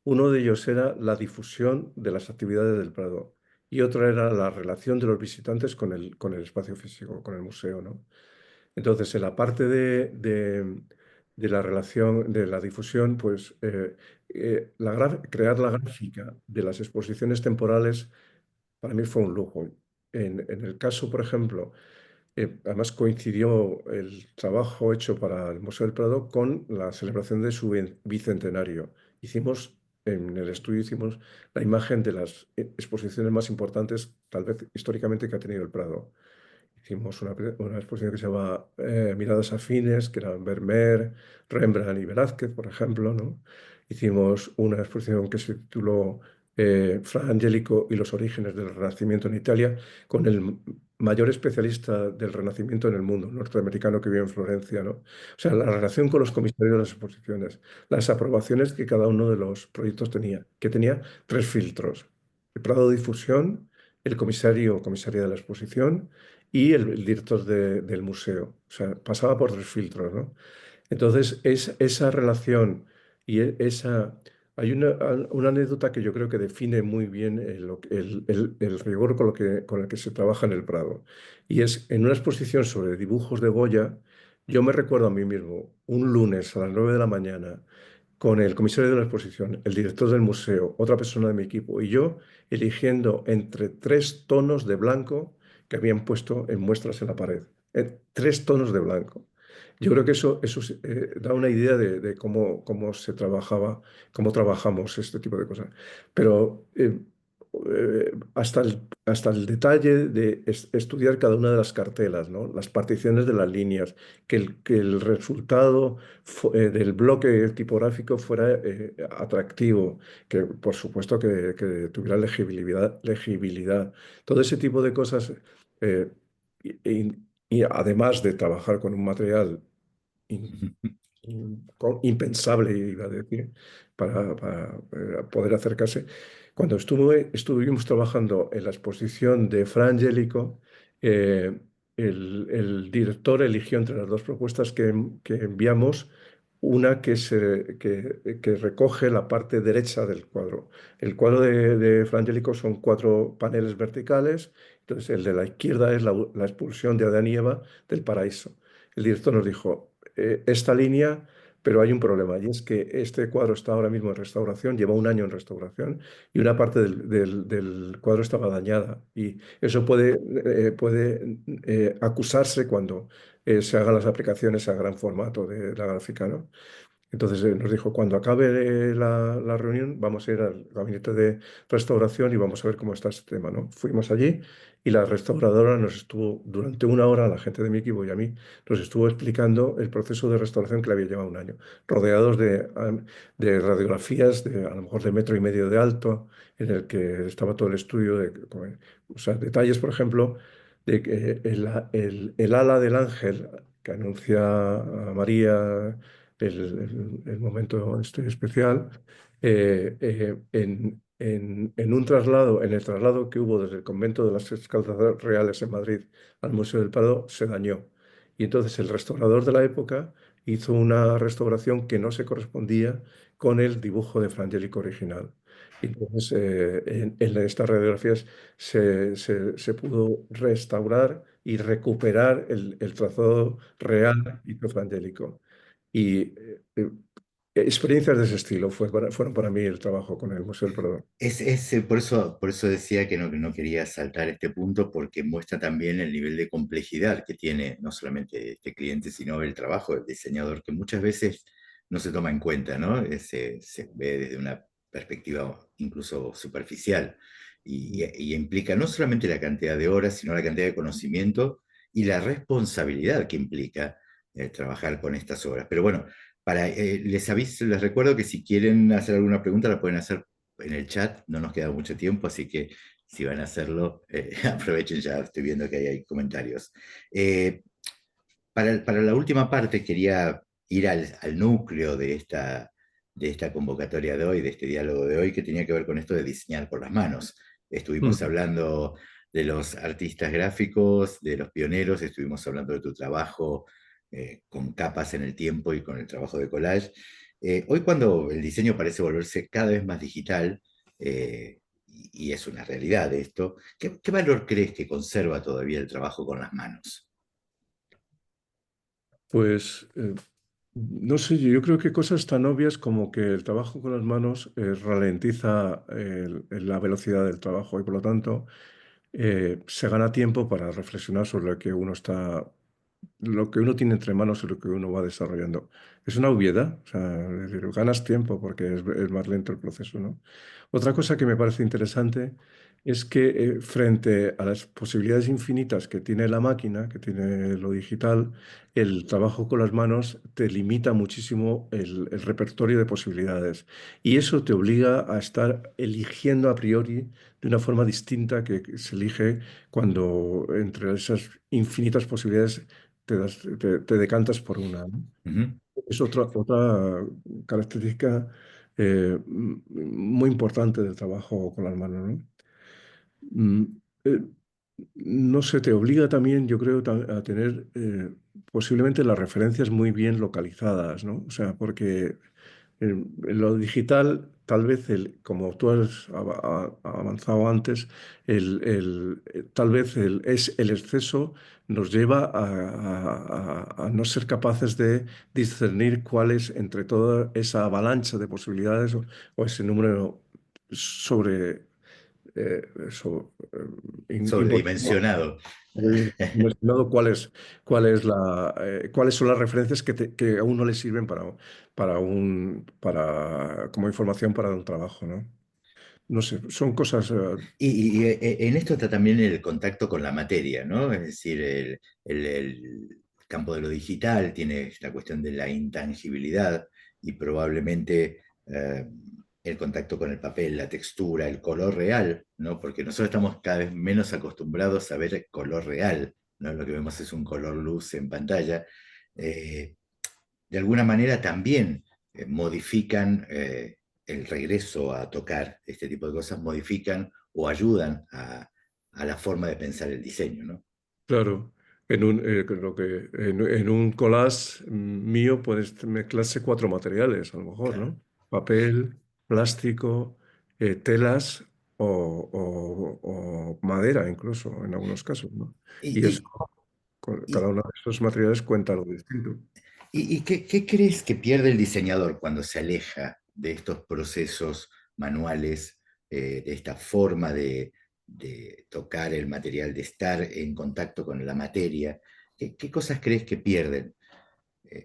Uno de ellos era la difusión de las actividades del Prado y otro era la relación de los visitantes con el espacio físico, con el museo, ¿no? Entonces, en la parte de la relación, de la difusión, pues crear la gráfica de las exposiciones temporales para mí fue un lujo. En el caso, por ejemplo, además coincidió el trabajo hecho para el Museo del Prado con la celebración de su bicentenario. En el estudio hicimos la imagen de las exposiciones más importantes, tal vez históricamente, que ha tenido el Prado. Hicimos una exposición que se llama Miradas afines, que eran Vermeer, Rembrandt y Velázquez, por ejemplo, ¿no? Hicimos una exposición que se tituló Fra Angelico y los orígenes del Renacimiento en Italia, con el mayor especialista del Renacimiento en el mundo, un norteamericano que vive en Florencia, ¿no? O sea, la relación con los comisarios de las exposiciones, las aprobaciones que cada uno de los proyectos tenía, que tenía tres filtros: el Prado de Difusión, el comisario o comisaria de la exposición y el director del museo. O sea, pasaba por tres filtros, ¿no? Entonces, esa relación y Hay una anécdota que yo creo que define muy bien el rigor con el que se trabaja en el Prado. Y es, en una exposición sobre dibujos de Goya, yo me recuerdo a mí mismo, un lunes a las 9 de la mañana, con el comisario de la exposición, el director del museo, otra persona de mi equipo y yo, eligiendo entre tres tonos de blanco que habían puesto en muestras en la pared. Tres tonos de blanco. Yo creo que eso da una idea de cómo se trabajaba, cómo trabajamos este tipo de cosas. Pero hasta el detalle de estudiar cada una de las cartelas, ¿no? Las particiones de las líneas, que el resultado del bloque tipográfico fuera atractivo, que por supuesto que tuviera legibilidad. Todo ese tipo de cosas. eh, y, y además de trabajar con un material impensable, iba a decir, para poder acercarse. Cuando estuvimos trabajando en la exposición de Fra Angelico, el director eligió entre las dos propuestas que enviamos una que recoge la parte derecha del cuadro. El cuadro de Fra Angelico son cuatro paneles verticales, entonces el de la izquierda es la expulsión de Adán y Eva del paraíso. El director nos dijo, esta línea, pero hay un problema, y es que este cuadro está ahora mismo en restauración, lleva un año en restauración, y una parte del cuadro estaba dañada, y eso puede acusarse cuando se hagan las aplicaciones a gran formato de la gráfica, ¿no? Entonces nos dijo, cuando acabe la reunión, vamos a ir al gabinete de restauración y vamos a ver cómo está este tema, ¿no? Fuimos allí y la restauradora nos estuvo, durante una hora, la gente de mi equipo y a mí, nos estuvo explicando el proceso de restauración que le había llevado un año, rodeados de radiografías de a lo mejor de metro y medio de alto, en el que estaba todo el estudio, o sea, detalles, por ejemplo, de que el ala del ángel que anuncia a María el momento este especial, en un traslado, en el traslado que hubo desde el convento de las Escaldas Reales en Madrid al Museo del Prado, se dañó. Y entonces el restaurador de la época hizo una restauración que no se correspondía con el dibujo de Fra Angelico original. Y entonces en estas radiografías se pudo restaurar y recuperar el trazado real y Fra Angelico. Y experiencias de ese estilo fueron para mí el trabajo con el Museo del Prado. Por eso decía que no quería saltar este punto, porque muestra también el nivel de complejidad que tiene no solamente este cliente, sino el trabajo del diseñador, que muchas veces no se toma en cuenta, ¿no? Se ve desde una perspectiva incluso superficial y implica no solamente la cantidad de horas, sino la cantidad de conocimiento y la responsabilidad que implica trabajar con estas obras. Pero bueno, les recuerdo que si quieren hacer alguna pregunta la pueden hacer en el chat, no nos queda mucho tiempo, así que si van a hacerlo, aprovechen, ya estoy viendo que hay comentarios. Eh, para la última parte quería ir al núcleo de esta convocatoria de hoy, de este diálogo de hoy, que tenía que ver con esto de diseñar con las manos. Estuvimos Mm. hablando de los artistas gráficos, de los pioneros, estuvimos hablando de tu trabajo con capas en el tiempo y con el trabajo de collage. Hoy cuando el diseño parece volverse cada vez más digital, y es una realidad esto, ¿qué valor crees que conserva todavía el trabajo con las manos? Pues no sé, yo creo que cosas tan obvias como que el trabajo con las manos ralentiza la velocidad del trabajo y por lo tanto se gana tiempo para reflexionar sobre lo que uno tiene entre manos y lo que uno va desarrollando. Es una obviedad, o sea, es decir, ganas tiempo porque es más lento el proceso, ¿no? Otra cosa que me parece interesante es que frente a las posibilidades infinitas que tiene la máquina, que tiene lo digital, el trabajo con las manos te limita muchísimo el repertorio de posibilidades y eso te obliga a estar eligiendo a priori de una forma distinta que se elige cuando entre esas infinitas posibilidades te decantas por una, ¿no? Ujú. Es otra característica muy importante del trabajo con las manos, ¿no? Mm, eh, no sé, te obliga también, yo creo, a tener posiblemente las referencias muy bien localizadas, ¿no? O sea, porque en lo digital, tal vez, como tú has avanzado antes, tal vez el exceso nos lleva a no ser capaces de discernir cuál es entre toda esa avalancha de posibilidades o ese número sobre, importante. Sobredimensionado. Investigado cuáles son las referencias que a uno le sirven como información para un trabajo, ¿no? No sé, son cosas. Y en esto está también el contacto con la materia, ¿no? Es decir, el campo de lo digital tiene esta cuestión de la intangibilidad y probablemente el contacto con el papel, la textura, el color real, ¿no? Porque nosotros estamos cada vez menos acostumbrados a ver color real, ¿no? Lo que vemos es un color luz en pantalla. Eh, de alguna manera también modifican el regreso a tocar este tipo de cosas, modifican o ayudan a la forma de pensar el diseño, ¿no? Claro. En un collage mío puedes mezclarse cuatro materiales, a lo mejor, Claro. ¿no? Papel, plástico, telas o madera, incluso, en algunos casos, ¿no? ¿Y, Y eso, y, cada y, uno de esos materiales cuenta algo distinto. qué crees que pierde el diseñador cuando se aleja de estos procesos manuales, de esta forma de tocar el material, de estar en contacto con la materia? ¿Qué cosas crees que pierden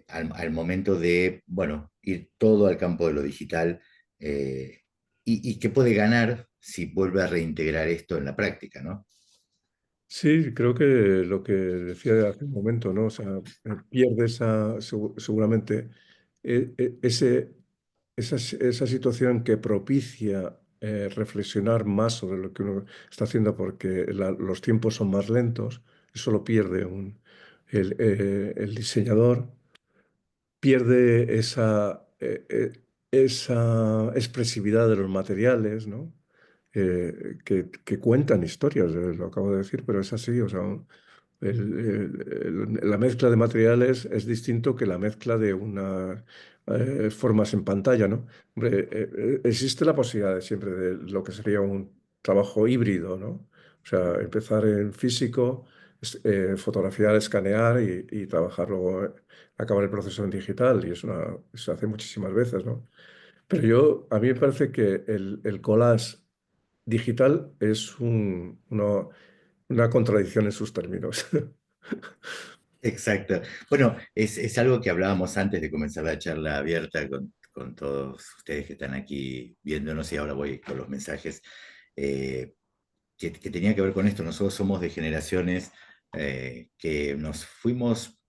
al momento de, bueno, ir todo al campo de lo digital? Y qué puede ganar si vuelve a reintegrar esto en la práctica, ¿no? Sí, creo que lo que decía hace un momento, ¿no? O sea, pierde seguramente esa situación que propicia reflexionar más sobre lo que uno está haciendo porque los tiempos son más lentos. Eso lo pierde el diseñador, pierde esa expresividad de los materiales, ¿no? Que cuentan historias, lo acabo de decir, pero es así, o sea, la mezcla de materiales es distinto que la mezcla de unas formas en pantalla, ¿no? Hombre, existe la posibilidad siempre de lo que sería un trabajo híbrido, ¿no? O sea, empezar en físico, fotografiar, escanear y trabajar luego, acabar el proceso en digital, y se hace muchísimas veces, ¿no? Pero a mí me parece que el collage digital es una contradicción en sus términos. Exacto. Bueno, es algo que hablábamos antes de comenzar la charla abierta con todos ustedes que están aquí viéndonos y ahora voy con los mensajes, eh, que tenía que ver con esto. Nosotros somos de generaciones que nos fuimos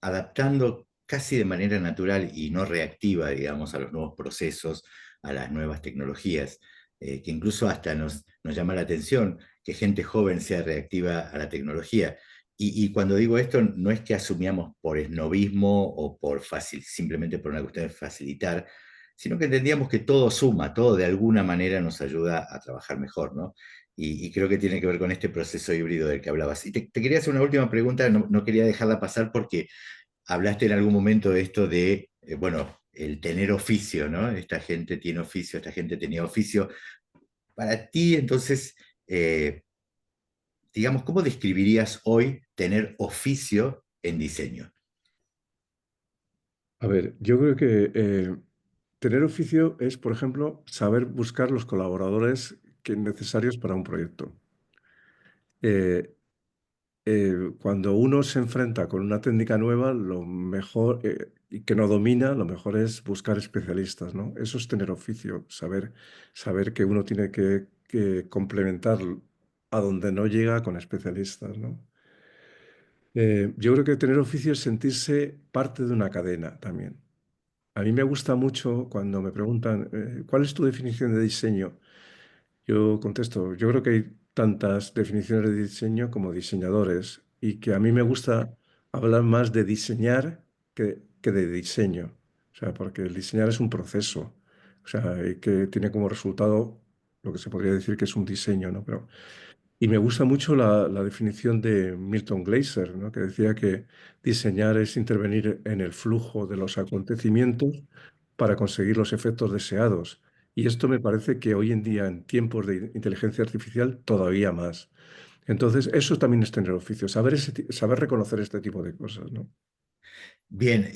adaptando casi de manera natural y no reactiva, digamos, a los nuevos procesos, a las nuevas tecnologías, que incluso hasta nos llama la atención que gente joven sea reactiva a la tecnología. Y cuando digo esto, no es que asumíamos por esnovismo o por fácil, simplemente por una cuestión de facilitar, sino que entendíamos que todo suma, todo de alguna manera nos ayuda a trabajar mejor, ¿no? Y creo que tiene que ver con este proceso híbrido del que hablabas. Y te quería hacer una última pregunta, no quería dejarla pasar porque hablaste en algún momento de esto de, bueno, el tener oficio, ¿no? Esta gente tiene oficio, esta gente tenía oficio. Para ti, entonces, digamos, ¿cómo describirías hoy tener oficio en diseño? A ver, yo creo que tener oficio es, por ejemplo, saber buscar los colaboradores necesarios para un proyecto. Eh, Cuando uno se enfrenta con una técnica nueva, lo mejor, y que no domina, lo mejor es buscar especialistas, ¿no? Eso es tener oficio, saber que uno tiene que complementar a donde no llega con especialistas, ¿no? Yo creo que tener oficio es sentirse parte de una cadena también. A mí me gusta mucho cuando me preguntan, ¿cuál es tu definición de diseño? Yo contesto, yo creo que hay tantas definiciones de diseño como diseñadores y que a mí me gusta hablar más de diseñar que de diseño. O sea, porque el diseñar es un proceso, o sea, y que tiene como resultado lo que se podría decir que es un diseño, ¿no? Y me gusta mucho la definición de Milton Glaser, ¿no? Que decía que diseñar es intervenir en el flujo de los acontecimientos para conseguir los efectos deseados. Y esto me parece que hoy en día, en tiempos de inteligencia artificial, todavía más. Entonces, eso también es tener oficio, saber reconocer este tipo de cosas, ¿no? Bien,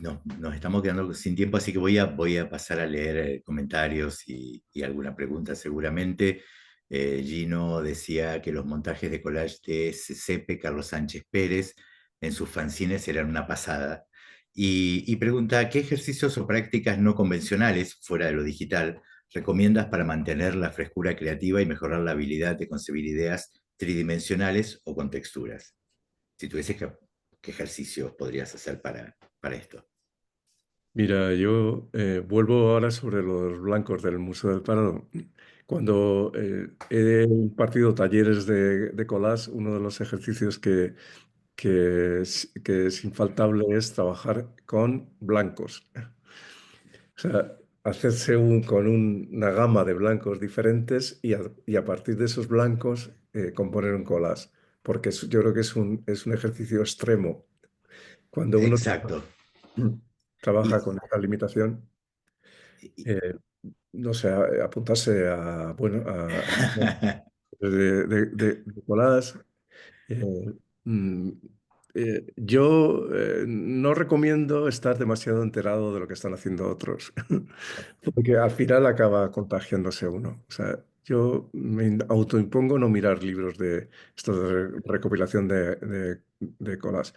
no, nos estamos quedando sin tiempo, así que voy a pasar a leer comentarios y alguna pregunta seguramente. Gino decía que los montajes de collage de Cepe, Carlos Sánchez Pérez, en sus fanzines eran una pasada. Y pregunta, ¿qué ejercicios o prácticas no convencionales, fuera de lo digital, recomiendas para mantener la frescura creativa y mejorar la habilidad de concebir ideas tridimensionales o con texturas? Si tuvieses ¿qué ejercicios podrías hacer para esto? Mira, yo vuelvo ahora sobre los blancos del Museo del Prado. Cuando he impartido talleres de collage, uno de los ejercicios que es infaltable es trabajar con blancos. O sea, hacerse con una gama de blancos diferentes y a partir de esos blancos componer un collage. porque yo creo que es un ejercicio extremo. Cuando uno Exacto. trabaja Y, con esa limitación, y- eh, no sé, apuntarse a, bueno, de Nicolás. Eh, mm, yo no recomiendo estar demasiado enterado de lo que están haciendo otros, porque al final acaba contagiándose uno. O sea, yo me autoimpongo no mirar libros de estos de recopilación de colas,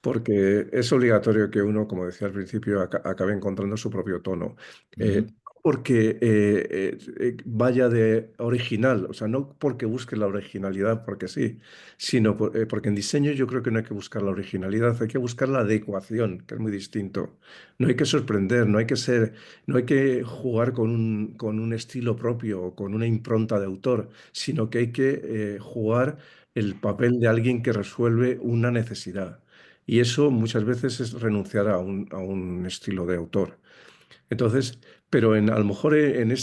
porque es obligatorio que uno, como decía al principio, acabe encontrando su propio tono. Ujú. Porque vaya de original, o sea, no porque busque la originalidad, porque sí, sino porque en diseño yo creo que no hay que buscar la originalidad, hay que buscar la adecuación, que es muy distinto. No hay que sorprender, no hay que jugar con un estilo propio o con una impronta de autor, sino que hay que jugar el papel de alguien que resuelve una necesidad. Y eso muchas veces es renunciar a un estilo de autor. Entonces, pero a lo mejor en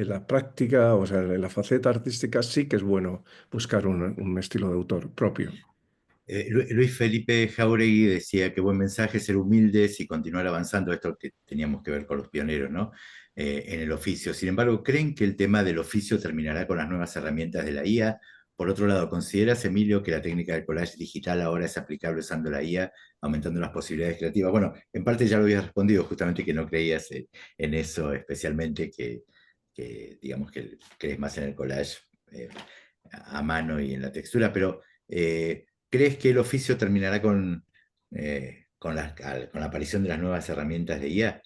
la práctica, o sea, en la faceta artística sí que es bueno buscar un estilo de autor propio. Luis Felipe Jauregui decía que buen mensaje es ser humildes y continuar avanzando, esto que teníamos que ver con los pioneros, ¿no? En el oficio. Sin embargo, ¿creen que el tema del oficio terminará con las nuevas herramientas de la IA? Por otro lado, ¿consideras, Emilio, que la técnica del collage digital ahora es aplicable usando la IA, aumentando las posibilidades creativas? Bueno, en parte ya lo habías respondido, justamente que no creías en eso, especialmente que digamos que crees más en el collage a mano y en la textura, pero ¿crees que el oficio terminará con la aparición de las nuevas herramientas de IA?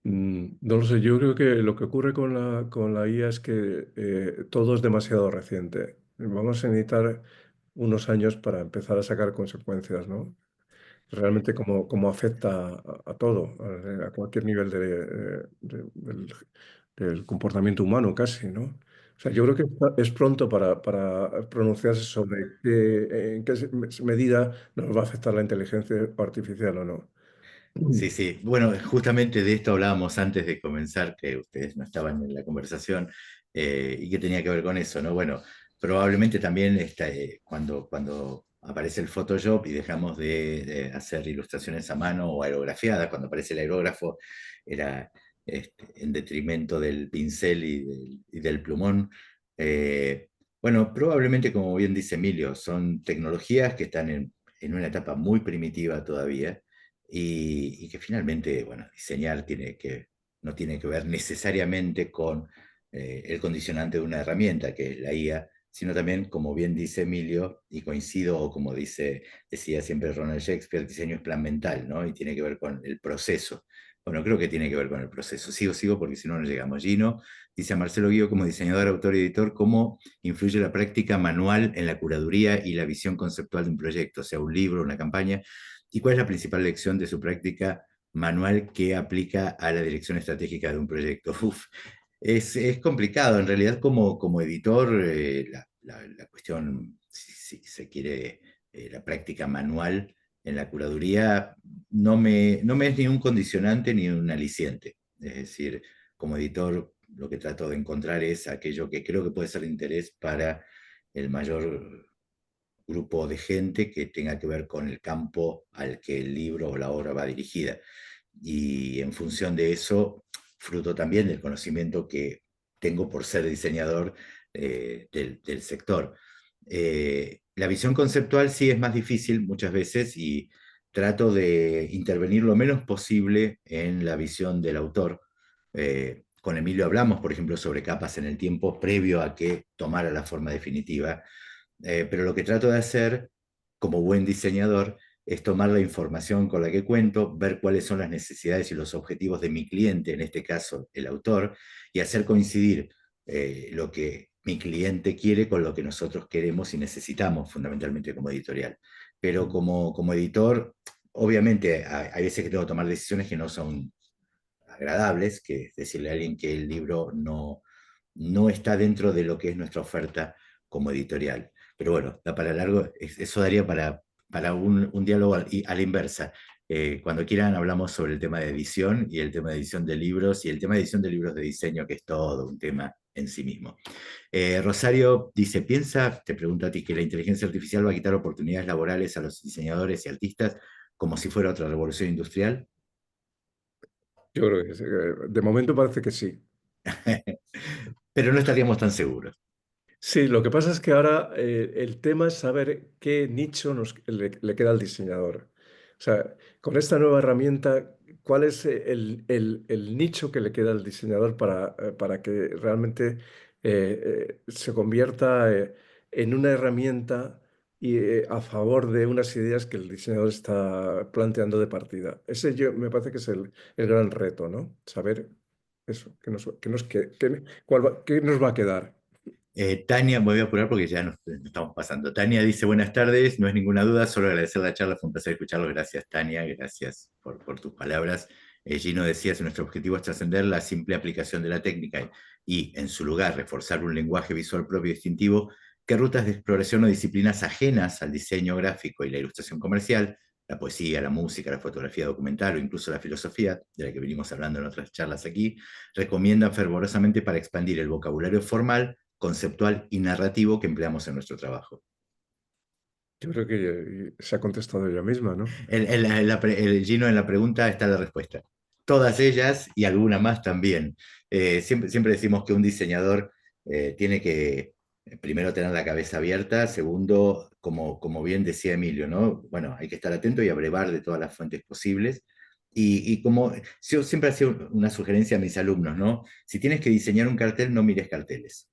No lo sé, yo creo que lo que ocurre con la IA es que todo es demasiado reciente. Vamos a necesitar unos años para empezar a sacar consecuencias, ¿no? Realmente cómo afecta a todo, a cualquier nivel del comportamiento humano casi, ¿no? O sea, yo creo que es pronto para pronunciarse sobre en qué medida nos va a afectar la inteligencia artificial o no. Sí, sí. Bueno, justamente de esto hablábamos antes de comenzar, que ustedes no estaban en la conversación, y que tenía que ver con eso, ¿no? Bueno, probablemente también cuando aparece el Photoshop y dejamos de hacer ilustraciones a mano o aerografiadas, cuando aparece el aerógrafo, era en detrimento del pincel y del plumón. Eh, bueno, probablemente, como bien dice Emilio, son tecnologías que están en una etapa muy primitiva todavía y que finalmente, bueno, diseñar no tiene que ver necesariamente con el condicionante de una herramienta, que es la IA, sino también, como bien dice Emilio, y coincido, o como decía siempre Ronald Shakespeare, diseño es plan mental, ¿no? Y tiene que ver con el proceso. Bueno, creo que tiene que ver con el proceso. Sigo, porque si no, no llegamos. Gino dice a Marcelo Guío, como diseñador, autor y editor, cómo influye la práctica manual en la curaduría y la visión conceptual de un proyecto, sea un libro, una campaña. ¿Y cuál es la principal lección de su práctica manual que aplica a la dirección estratégica de un proyecto? Uf, es complicado. En realidad, como editor, la cuestión, si se quiere, la práctica manual en la curaduría no me es ni un condicionante ni un aliciente. Es decir, como editor, lo que trato de encontrar es aquello que creo que puede ser de interés para el mayor grupo de gente que tenga que ver con el campo al que el libro o la obra va dirigida. Y en función de eso, fruto también del conocimiento que tengo por ser diseñador del sector. La visión conceptual sí es más difícil muchas veces y trato de intervenir lo menos posible en la visión del autor. Con Emilio hablamos, por ejemplo, sobre capas en el tiempo previo a que tomara la forma definitiva, pero lo que trato de hacer como buen diseñador es tomar la información con la que cuento, ver cuáles son las necesidades y los objetivos de mi cliente, en este caso el autor, y hacer coincidir lo que mi cliente quiere con lo que nosotros queremos y necesitamos, fundamentalmente como editorial. Pero como editor, obviamente hay veces que tengo que tomar decisiones que no son agradables, que es decirle a alguien que el libro no está dentro de lo que es nuestra oferta como editorial. Pero bueno, da para largo, eso daría para un diálogo a la inversa. Cuando quieran hablamos sobre el tema de edición y el tema de edición de libros y el tema de edición de libros de diseño, que es todo un tema en sí mismo. Rosario dice, te pregunto a ti, que la inteligencia artificial va a quitar oportunidades laborales a los diseñadores y artistas como si fuera otra revolución industrial? Yo creo que sí, de momento parece que sí. Pero no estaríamos tan seguros. Sí, lo que pasa es que ahora el tema es saber qué nicho le queda al diseñador. O sea, con esta nueva herramienta, ¿cuál es el nicho que le queda al diseñador para que realmente se convierta en una herramienta a favor de unas ideas que el diseñador está planteando de partida? Ese me parece que es el gran reto, ¿no? Saber eso, qué nos va a quedar. Tania, me voy a apurar porque ya nos estamos pasando. Tania dice, buenas tardes, no es ninguna duda, solo agradecer la charla, fue un placer escucharlo. Gracias, Tania, gracias por tus palabras. Gino decía, si nuestro objetivo es trascender la simple aplicación de la técnica y, en su lugar, reforzar un lenguaje visual propio y distintivo, ¿qué rutas de exploración o disciplinas ajenas al diseño gráfico y la ilustración comercial, la poesía, la música, la fotografía documental o incluso la filosofía, de la que venimos hablando en otras charlas aquí, recomiendan fervorosamente para expandir el vocabulario formal, conceptual y narrativo que empleamos en nuestro trabajo? Yo creo que se ha contestado ella misma, ¿no? Gino, en la pregunta está la respuesta. Todas ellas y alguna más también. Siempre decimos que un diseñador tiene que, primero, tener la cabeza abierta, segundo, como bien decía Emilio, ¿no? Bueno, hay que estar atento y abrevar de todas las fuentes posibles. Y como yo siempre hacía una sugerencia a mis alumnos, ¿no? Si tienes que diseñar un cartel, no mires carteles.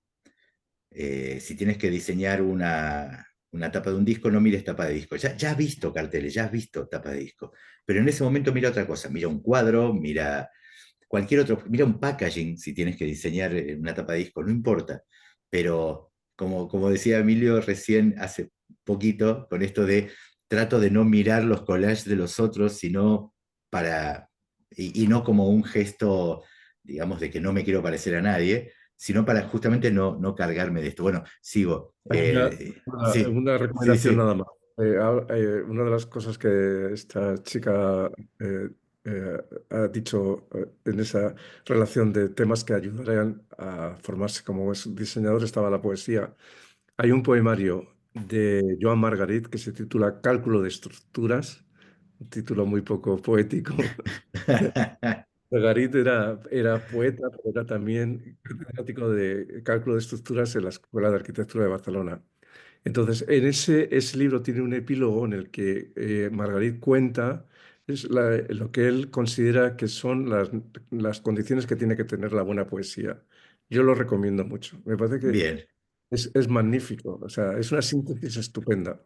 Si tienes que diseñar una tapa de un disco, no mires tapa de disco. Ya has visto carteles, ya has visto tapa de disco, pero en ese momento mira otra cosa, mira un cuadro, mira cualquier otro, mira un packaging si tienes que diseñar una tapa de disco, no importa. Pero como decía Emilio recién hace poquito, con esto de trato de no mirar los collages de los otros, sino y no como un gesto, digamos, de que no me quiero parecer a nadie, sino para justamente no cargarme de esto. Bueno, sigo. Hay Sí, una sí, recomendación sí. nada más. Una de las cosas que esta chica eh, ha dicho en esa relación de temas que ayudarían a formarse como diseñador estaba la poesía. Hay un poemario de Joan Margarit que se titula Cálculo de estructuras, un título muy poco poético. Margarit era poeta, pero era también catedrático de cálculo de estructuras en la Escuela de Arquitectura de Barcelona. Entonces, ese libro tiene un epílogo en el que Margarit cuenta lo que él considera que son las condiciones que tiene que tener la buena poesía. Yo lo recomiendo mucho. Me parece que Bien. es magnífico. O sea, es una síntesis estupenda.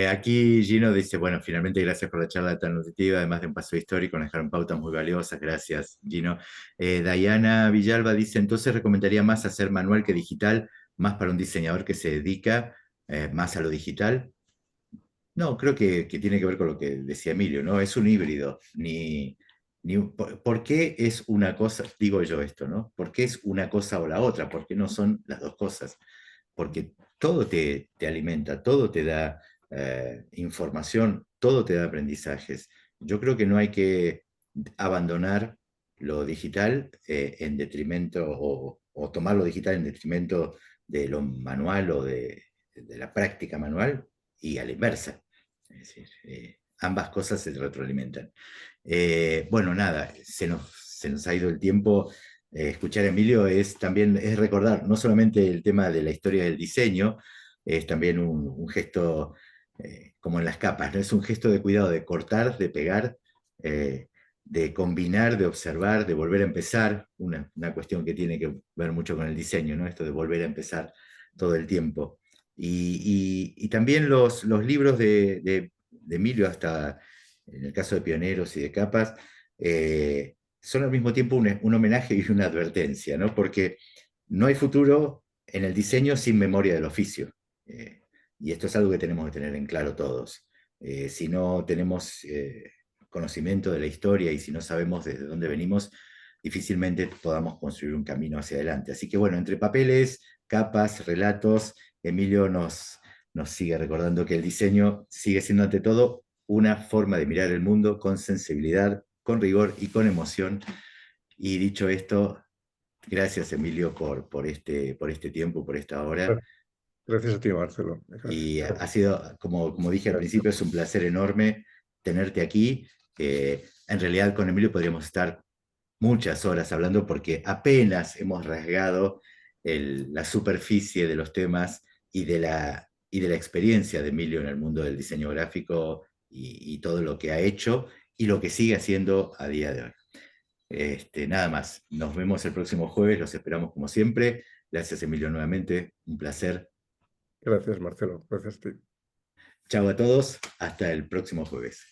Aquí Gino dice, bueno, finalmente gracias por la charla tan nutritiva, además de un paso histórico, nos dejaron pautas muy valiosas, gracias Gino. Diana Villalba dice, entonces recomendaría más hacer manual que digital, más para un diseñador que se dedica más a lo digital. No, creo que tiene que ver con lo que decía Emilio, ¿no? Es un híbrido. ¿Por qué es una cosa? Digo yo esto, ¿no? ¿Por qué es una cosa o la otra? ¿Por qué no son las dos cosas? Porque todo te alimenta, todo te da información, todo te da aprendizajes. Yo creo que no hay que abandonar lo digital en detrimento o tomar lo digital en detrimento de lo manual o de la práctica manual y a la inversa. Es decir, ambas cosas se retroalimentan. Bueno, nada, se nos ha ido el tiempo. Escuchar a Emilio es también es recordar no solamente el tema de la historia del diseño, es también un gesto como en las capas, ¿no? Es un gesto de cuidado, de cortar, de pegar, de combinar, de observar, de volver a empezar, una cuestión que tiene que ver mucho con el diseño, ¿no? Esto de volver a empezar todo el tiempo. Y también los libros de Emilio, hasta en el caso de Pioneros y de Capas, son al mismo tiempo un homenaje y una advertencia, ¿no? Porque no hay futuro en el diseño sin memoria del oficio. Y esto es algo que tenemos que tener en claro todos. Si no tenemos conocimiento de la historia y si no sabemos desde dónde venimos, difícilmente podamos construir un camino hacia adelante. Así que bueno, entre papeles, capas, relatos, Emilio nos sigue recordando que el diseño sigue siendo ante todo una forma de mirar el mundo con sensibilidad, con rigor y con emoción. Y dicho esto, Gracias, Emilio, por este tiempo, por esta hora. Gracias a ti, Marcelo. Y Gracias. ha sido, como dije al principio, es un placer enorme tenerte aquí. En realidad con Emilio podríamos estar muchas horas hablando porque apenas hemos rasgado la superficie de los temas y de la experiencia de Emilio en el mundo del diseño gráfico y todo lo que ha hecho y lo que sigue haciendo a día de hoy. Nada más, nos vemos el próximo jueves, los esperamos como siempre. Gracias, Emilio, nuevamente, un placer. Gracias, Marcelo. Gracias a ti. Chao a todos, hasta el próximo jueves.